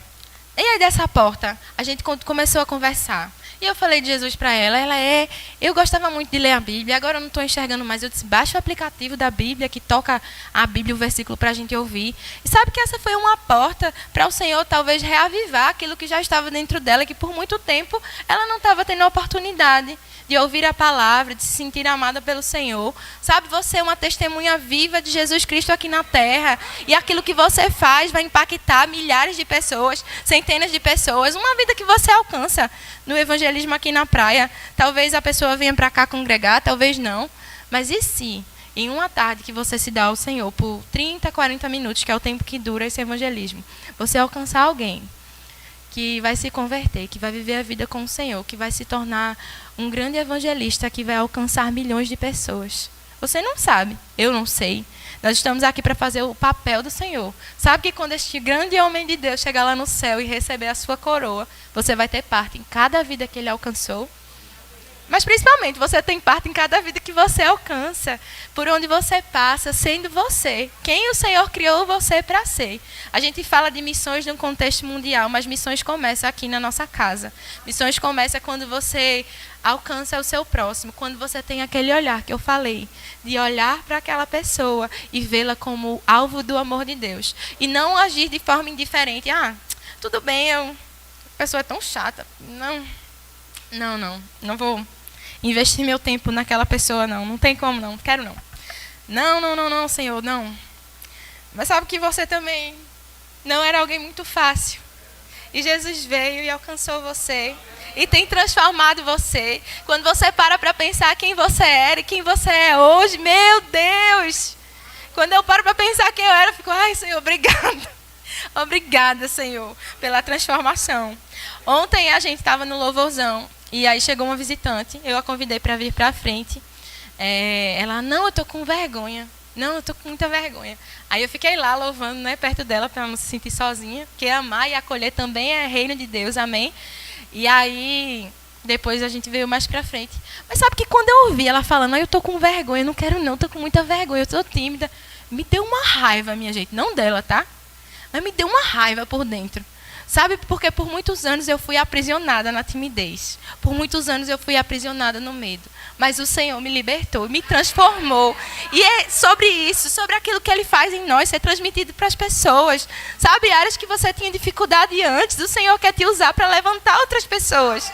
E aí dessa porta, a gente começou a conversar. E eu falei de Jesus para ela. Eu gostava muito de ler a Bíblia, agora eu não estou enxergando mais. Eu disse, baixa o aplicativo da Bíblia, que toca a Bíblia, o versículo para a gente ouvir. E sabe que essa foi uma porta para o Senhor talvez reavivar aquilo que já estava dentro dela, que por muito tempo ela não estava tendo a oportunidade de ouvir a palavra, de se sentir amada pelo Senhor. Sabe, você é uma testemunha viva de Jesus Cristo aqui na terra. E aquilo que você faz vai impactar milhares de pessoas, centenas de pessoas. Uma vida que você alcança no evangelismo aqui na praia. Talvez a pessoa venha para cá congregar, talvez não. Mas e se, em uma tarde que você se dá ao Senhor, por 30, 40 minutos, que é o tempo que dura esse evangelismo, você alcançar alguém que vai se converter, que vai viver a vida com o Senhor, que vai se tornar um grande evangelista, que vai alcançar milhões de pessoas. Você não sabe, eu não sei. Nós estamos aqui para fazer o papel do Senhor. Sabe que quando este grande homem de Deus chegar lá no céu e receber a sua coroa, você vai ter parte em cada vida que ele alcançou? Mas principalmente, você tem parte em cada vida que você alcança, por onde você passa, sendo você. Quem o Senhor criou você para ser. A gente fala de missões num contexto mundial, mas missões começam aqui na nossa casa. Missões começam quando você alcança o seu próximo, quando você tem aquele olhar que eu falei, de olhar para aquela pessoa e vê-la como alvo do amor de Deus. E não agir de forma indiferente. Tudo bem, a pessoa é tão chata. Não vou investir meu tempo naquela pessoa, não tem como, não quero não. Não, Senhor, não. Mas sabe que você também não era alguém muito fácil. E Jesus veio e alcançou você. E tem transformado você. Quando você para pensar quem você era e quem você é hoje, meu Deus! Quando eu paro para pensar quem eu era, eu fico, ai, Senhor, obrigada. Obrigada, Senhor, pela transformação. Ontem a gente estava no louvorzão. E aí chegou uma visitante, eu a convidei para vir para a frente. Ela, não, eu estou com vergonha. Não, eu estou com muita vergonha. Aí eu fiquei lá louvando, né, perto dela, para não se sentir sozinha. Porque amar e acolher também é reino de Deus, amém? E aí, depois a gente veio mais para frente. Mas sabe que quando eu ouvi ela falando, eu estou com vergonha, não quero não, estou com muita vergonha, eu estou tímida. Me deu uma raiva, minha gente. Não dela, tá? Mas me deu uma raiva por dentro. Sabe, porque por muitos anos eu fui aprisionada na timidez. Por muitos anos eu fui aprisionada no medo. Mas o Senhor me libertou, me transformou. E é sobre isso, sobre aquilo que Ele faz em nós, ser transmitido para as pessoas. Sabe, áreas que você tinha dificuldade antes, o Senhor quer te usar para levantar outras pessoas.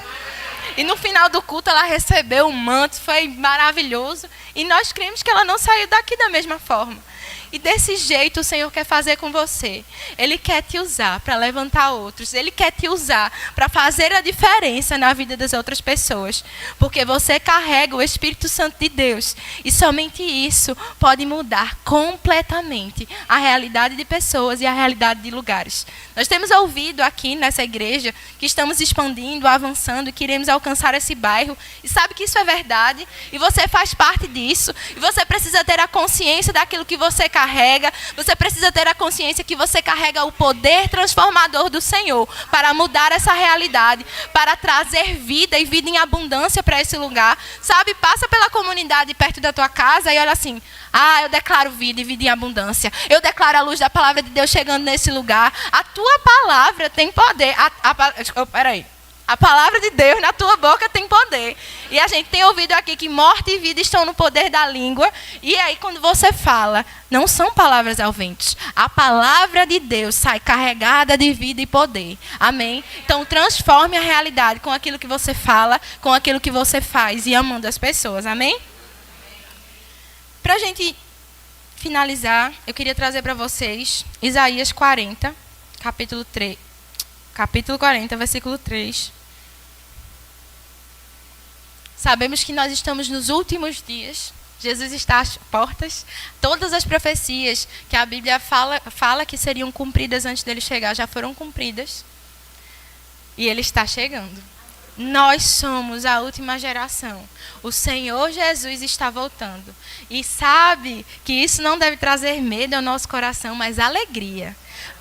E no final do culto ela recebeu um manto, foi maravilhoso. E nós cremos que ela não saiu daqui da mesma forma. E desse jeito o Senhor quer fazer com você. Ele quer te usar para levantar outros. Ele quer te usar para fazer a diferença na vida das outras pessoas. Porque você carrega o Espírito Santo de Deus. E somente isso pode mudar completamente a realidade de pessoas e a realidade de lugares. Nós temos ouvido aqui nessa igreja que estamos expandindo, avançando, e queremos alcançar esse bairro. E sabe que isso é verdade. E você faz parte disso. E você precisa ter a consciência daquilo que você carrega. Você precisa ter a consciência que você carrega o poder transformador do Senhor para mudar essa realidade, para trazer vida e vida em abundância para esse lugar. Sabe, passa pela comunidade perto da tua casa e olha assim, eu declaro vida e vida em abundância. Eu declaro a luz da palavra de Deus chegando nesse lugar. A tua palavra tem poder. A palavra de Deus na tua boca tem poder. E a gente tem ouvido aqui que morte e vida estão no poder da língua. E aí quando você fala, não são palavras ao vento. A palavra de Deus sai carregada de vida e poder. Amém? Então transforme a realidade com aquilo que você fala, com aquilo que você faz e amando as pessoas. Amém? Para a gente finalizar, eu queria trazer para vocês Isaías 40, capítulo 40, versículo 3. Sabemos que nós estamos nos últimos dias. Jesus está às portas. Todas as profecias que a Bíblia fala que seriam cumpridas antes dele chegar, já foram cumpridas. E ele está chegando. Nós somos a última geração. O Senhor Jesus está voltando. E sabe que isso não deve trazer medo ao nosso coração, mas alegria.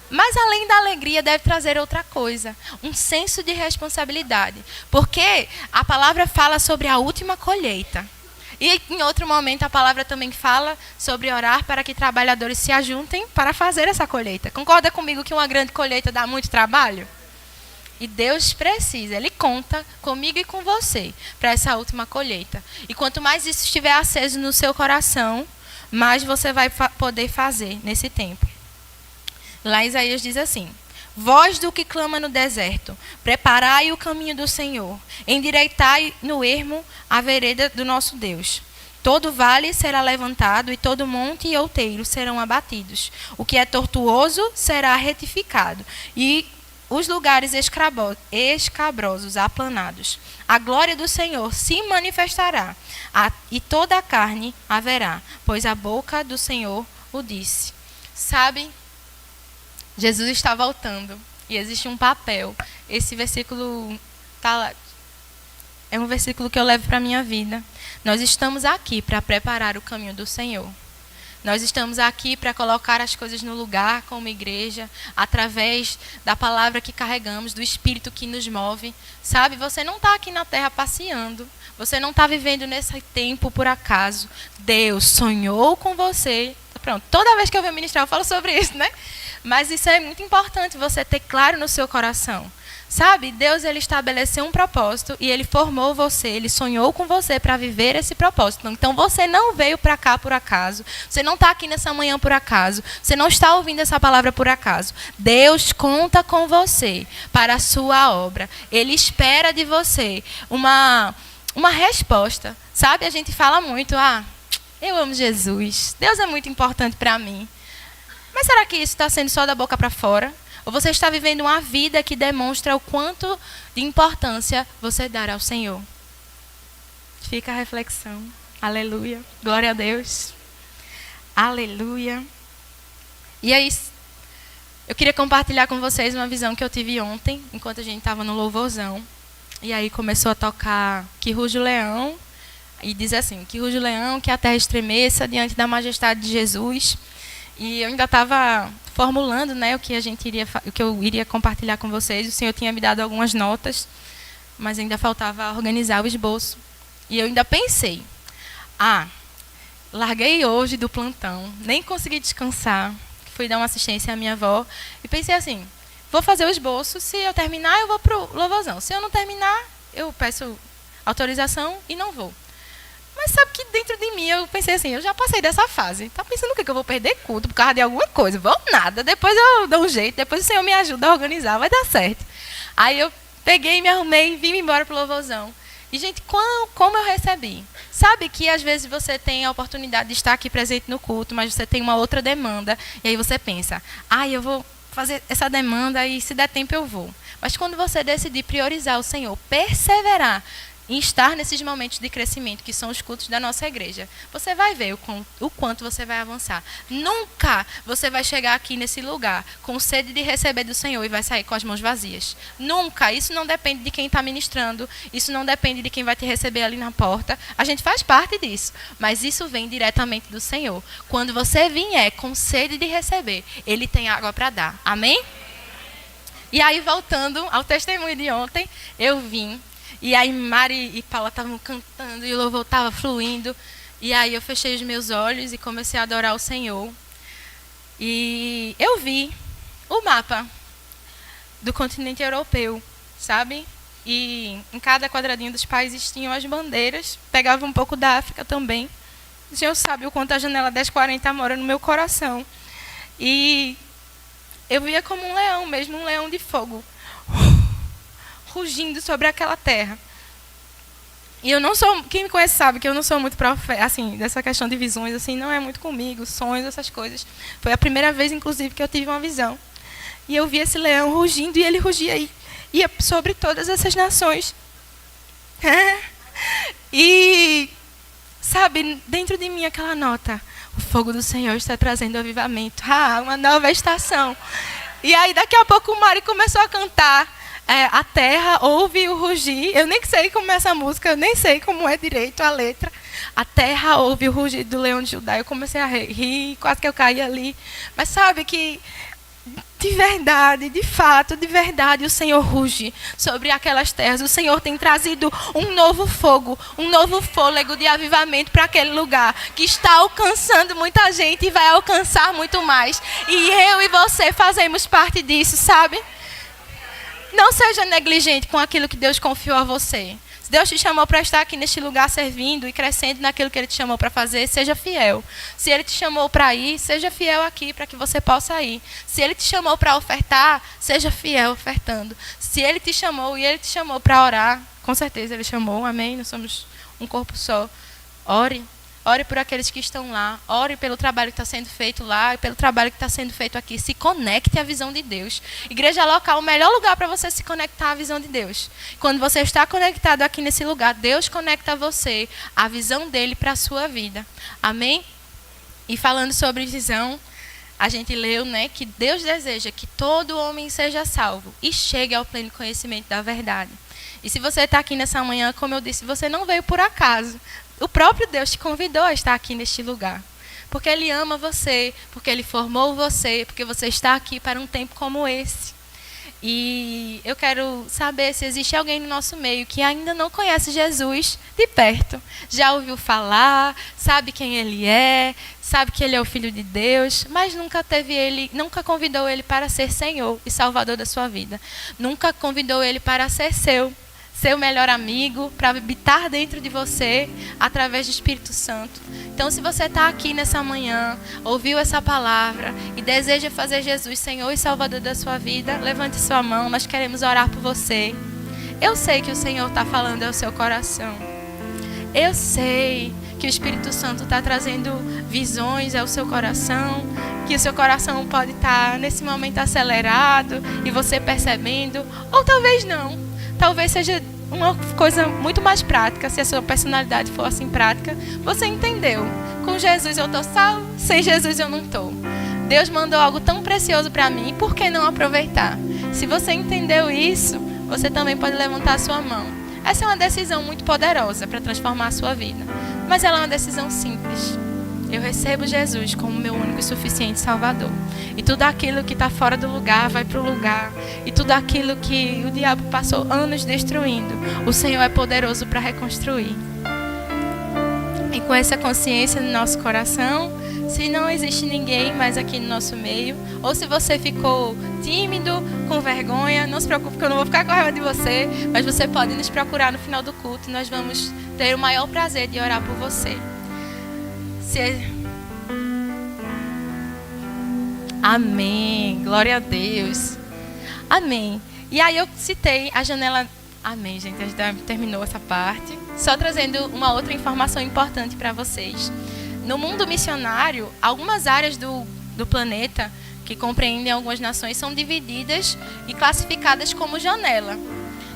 Mas além da alegria deve trazer outra coisa, um senso de responsabilidade. Porque a palavra fala sobre a última colheita. E em outro momento a palavra também fala sobre orar para que trabalhadores se ajuntem para fazer essa colheita. Concorda comigo que uma grande colheita dá muito trabalho? E Deus precisa, Ele conta comigo e com você para essa última colheita. E quanto mais isso estiver aceso no seu coração, mais você vai poder fazer nesse tempo. Lá Isaías diz assim: voz do que clama no deserto, preparai o caminho do Senhor, endireitai no ermo a vereda do nosso Deus. Todo vale será levantado e todo monte e outeiro serão abatidos. O que é tortuoso será retificado e os lugares escabrosos aplanados. A glória do Senhor se manifestará e toda a carne haverá, pois a boca do Senhor o disse. Sabe, Jesus está voltando e existe um papel. Esse versículo tá lá. É um versículo que eu levo para a minha vida. Nós estamos aqui para preparar o caminho do Senhor. Nós estamos aqui para colocar as coisas no lugar como igreja, através da palavra que carregamos, do Espírito que nos move. Sabe, você não está aqui na terra passeando. Você não está vivendo nesse tempo por acaso. Deus sonhou com você. Pronto, toda vez que eu venho ministrar eu falo sobre isso, né? Mas isso é muito importante, você ter claro no seu coração. Sabe, Deus ele estabeleceu um propósito e Ele formou você, Ele sonhou com você para viver esse propósito. Então você não veio para cá por acaso, você não está aqui nessa manhã por acaso, você não está ouvindo essa palavra por acaso. Deus conta com você para a sua obra. Ele espera de você uma resposta. Sabe, a gente fala muito, eu amo Jesus, Deus é muito importante para mim. Mas será que isso está sendo só da boca para fora? Ou você está vivendo uma vida que demonstra o quanto de importância você dá ao Senhor? Fica a reflexão. Aleluia. Glória a Deus. Aleluia. E aí, eu queria compartilhar com vocês uma visão que eu tive ontem, enquanto a gente estava no louvorzão. E aí começou a tocar Que Ruge o Leão. E diz assim, que ruge o leão, que a terra estremeça diante da majestade de Jesus. E eu ainda estava formulando, né, o que eu iria compartilhar com vocês. O Senhor tinha me dado algumas notas, mas ainda faltava organizar o esboço. E eu ainda pensei, larguei hoje do plantão, nem consegui descansar, fui dar uma assistência à minha avó, e pensei assim, vou fazer o esboço, se eu terminar eu vou para o louvorzão. Se eu não terminar, eu peço autorização e não vou. Mas sabe que dentro de mim eu pensei assim, eu já passei dessa fase. Tá pensando o quê? Que eu vou perder culto por causa de alguma coisa? Vou nada, depois eu dou um jeito, depois o Senhor me ajuda a organizar, vai dar certo. Aí eu peguei, me arrumei e vim embora pro louvorzão. E, gente, como eu recebi? Sabe que às vezes você tem a oportunidade de estar aqui presente no culto, mas você tem uma outra demanda, e aí você pensa, eu vou fazer essa demanda e se der tempo eu vou. Mas quando você decidir priorizar o Senhor, perseverar, em estar nesses momentos de crescimento, que são os cultos da nossa igreja, você vai ver o quanto você vai avançar. Nunca você vai chegar aqui nesse lugar com sede de receber do Senhor e vai sair com as mãos vazias. Nunca. Isso não depende de quem está ministrando, isso não depende de quem vai te receber ali na porta. A gente faz parte disso, mas isso vem diretamente do Senhor. Quando você vier com sede de receber, Ele tem água para dar. Amém? E aí, voltando ao testemunho de ontem, eu vim. E aí Mari e Paula estavam cantando e o louvor estava fluindo. E aí eu fechei os meus olhos e comecei a adorar o Senhor. E eu vi o mapa do continente europeu, sabe? E em cada quadradinho dos países tinham as bandeiras. Pegava um pouco da África também. O Senhor sabe o quanto a janela 1040 mora no meu coração. E eu via como um leão mesmo, um leão de fogo, rugindo sobre aquela terra. E eu não sou, quem me conhece sabe que eu não sou muito profeta, assim, dessa questão de visões, assim, não é muito comigo, sonhos, essas coisas. Foi a primeira vez, inclusive, que eu tive uma visão. E eu vi esse leão rugindo e ele rugia aí, ia sobre todas essas nações. E, sabe, dentro de mim aquela nota, o fogo do Senhor está trazendo avivamento. Uma nova estação. E aí, daqui a pouco, o Mari começou a cantar. A terra ouve o rugir. Eu nem sei como é essa música, eu nem sei como é direito a letra. A terra ouve o rugir do leão de Judá. Eu comecei a rir, quase que eu caí ali. Mas sabe que, de verdade, de fato, de verdade, o Senhor ruge sobre aquelas terras. O Senhor tem trazido um novo fogo, um novo fôlego de avivamento para aquele lugar, que está alcançando muita gente e vai alcançar muito mais. E eu e você fazemos parte disso, sabe? Não seja negligente com aquilo que Deus confiou a você. Se Deus te chamou para estar aqui neste lugar servindo e crescendo naquilo que Ele te chamou para fazer, seja fiel. Se Ele te chamou para ir, seja fiel aqui para que você possa ir. Se Ele te chamou para ofertar, seja fiel ofertando. Se Ele te chamou e Ele te chamou para orar, com certeza Ele chamou, amém? Nós somos um corpo só. Ore. Ore por aqueles que estão lá. Ore pelo trabalho que está sendo feito lá e pelo trabalho que está sendo feito aqui. Se conecte à visão de Deus. Igreja local, o melhor lugar para você se conectar à visão de Deus. Quando você está conectado aqui nesse lugar, Deus conecta você à visão dele para a sua vida. Amém? E falando sobre visão, a gente leu, né, que Deus deseja que todo homem seja salvo e chegue ao pleno conhecimento da verdade. E se você está aqui nessa manhã, como eu disse, você não veio por acaso. O próprio Deus te convidou a estar aqui neste lugar. Porque Ele ama você, porque Ele formou você, porque você está aqui para um tempo como esse. E eu quero saber se existe alguém no nosso meio que ainda não conhece Jesus de perto. Já ouviu falar, sabe quem Ele é, sabe que Ele é o Filho de Deus, mas nunca convidou Ele para ser Senhor e Salvador da sua vida. Nunca convidou Ele para ser seu melhor amigo, para habitar dentro de você através do Espírito Santo. Então, se você está aqui nessa manhã, ouviu essa palavra e deseja fazer Jesus Senhor e Salvador da sua vida, levante sua mão, nós queremos orar por você. Eu sei que o Senhor está falando ao seu coração. Eu sei que o Espírito Santo está trazendo visões ao seu coração, que o seu coração pode estar nesse momento acelerado e você percebendo, ou talvez não. Talvez seja uma coisa muito mais prática, se a sua personalidade for assim prática. Você entendeu? Com Jesus eu estou salvo, sem Jesus eu não estou. Deus mandou algo tão precioso para mim, por que não aproveitar? Se você entendeu isso, você também pode levantar a sua mão. Essa é uma decisão muito poderosa para transformar a sua vida, mas ela é uma decisão simples. Eu recebo Jesus como meu único e suficiente Salvador. E tudo aquilo que está fora do lugar vai para o lugar. E tudo aquilo que o diabo passou anos destruindo, o Senhor é poderoso para reconstruir. E com essa consciência no nosso coração, se não existe ninguém mais aqui no nosso meio, ou se você ficou tímido, com vergonha, não se preocupe que eu não vou ficar com raiva de você, mas você pode nos procurar no final do culto e nós vamos ter o maior prazer de orar por você. Amém. Glória a Deus. Amém. E aí eu citei a janela. Amém, gente. A gente já terminou essa parte. Só trazendo uma outra informação importante para vocês. No mundo missionário, algumas áreas do planeta que compreendem algumas nações são divididas e classificadas como janela.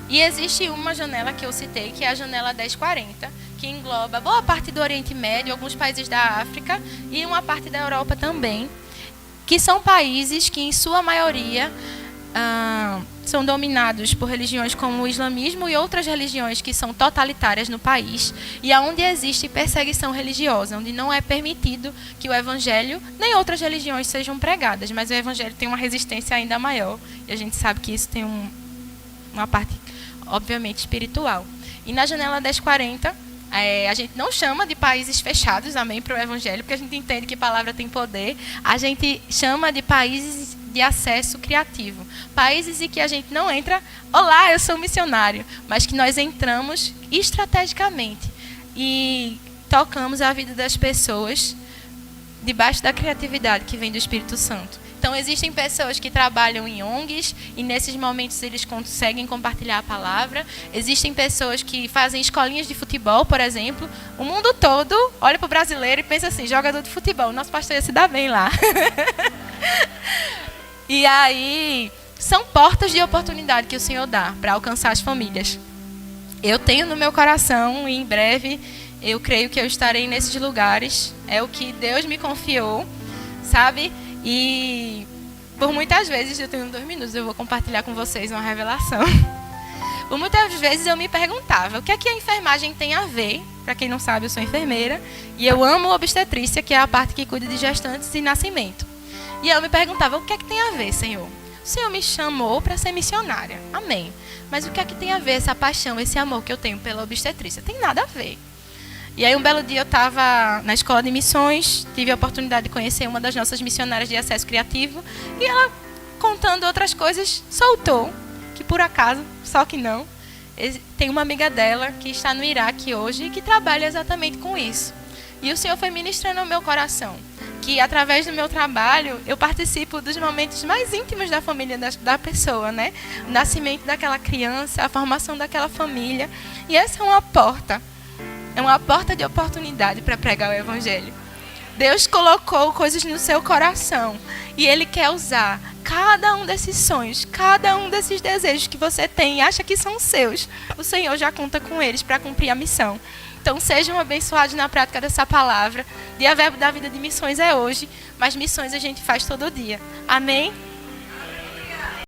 E existe uma janela que eu citei, que é a janela 1040, que engloba boa parte do Oriente Médio, alguns países da África e uma parte da Europa também, que são países que, em sua maioria, são dominados por religiões como o islamismo e outras religiões que são totalitárias no país, e onde existe perseguição religiosa, onde não é permitido que o evangelho nem outras religiões sejam pregadas, mas o evangelho tem uma resistência ainda maior, e a gente sabe que isso tem uma parte, obviamente, espiritual. E na janela 1040, a gente não chama de países fechados, amém, para o evangelho, porque a gente entende que a palavra tem poder. A gente chama de países de acesso criativo. Países em que a gente não entra, olá, eu sou missionário, mas que nós entramos estrategicamente e tocamos a vida das pessoas debaixo da criatividade que vem do Espírito Santo. Então, existem pessoas que trabalham em ONGs e, nesses momentos, eles conseguem compartilhar a palavra. Existem pessoas que fazem escolinhas de futebol, por exemplo. O mundo todo olha para o brasileiro e pensa assim, jogador de futebol, nosso pastor ia se dar bem lá. E aí, são portas de oportunidade que o Senhor dá para alcançar as famílias. Eu tenho no meu coração, e em breve, eu creio que eu estarei nesses lugares. É o que Deus me confiou, sabe? E por muitas vezes, eu tenho 2 minutos, eu vou compartilhar com vocês uma revelação. Por muitas vezes eu me perguntava, o que é que a enfermagem tem a ver? Para quem não sabe, eu sou enfermeira e eu amo obstetrícia, que é a parte que cuida de gestantes e nascimento. E eu me perguntava, o que é que tem a ver, Senhor? O Senhor me chamou para ser missionária, amém. Mas o que é que tem a ver essa paixão, esse amor que eu tenho pela obstetrícia? Tem nada a ver. E aí, um belo dia, eu estava na escola de missões, tive a oportunidade de conhecer uma das nossas missionárias de acesso criativo, e ela, contando outras coisas, soltou que por acaso, só que não, tem uma amiga dela que está no Iraque hoje e que trabalha exatamente com isso. E o Senhor foi ministrando ao meu coração que, através do meu trabalho, eu participo dos momentos mais íntimos da família da pessoa, né? O nascimento daquela criança, a formação daquela família. E essa é uma porta de oportunidade para pregar o Evangelho. Deus colocou coisas no seu coração e Ele quer usar cada um desses sonhos, cada um desses desejos que você tem e acha que são seus. O Senhor já conta com eles para cumprir a missão. Então sejam abençoados na prática dessa palavra. Dia Verbo da Vida de Missões é hoje, mas missões a gente faz todo dia. Amém?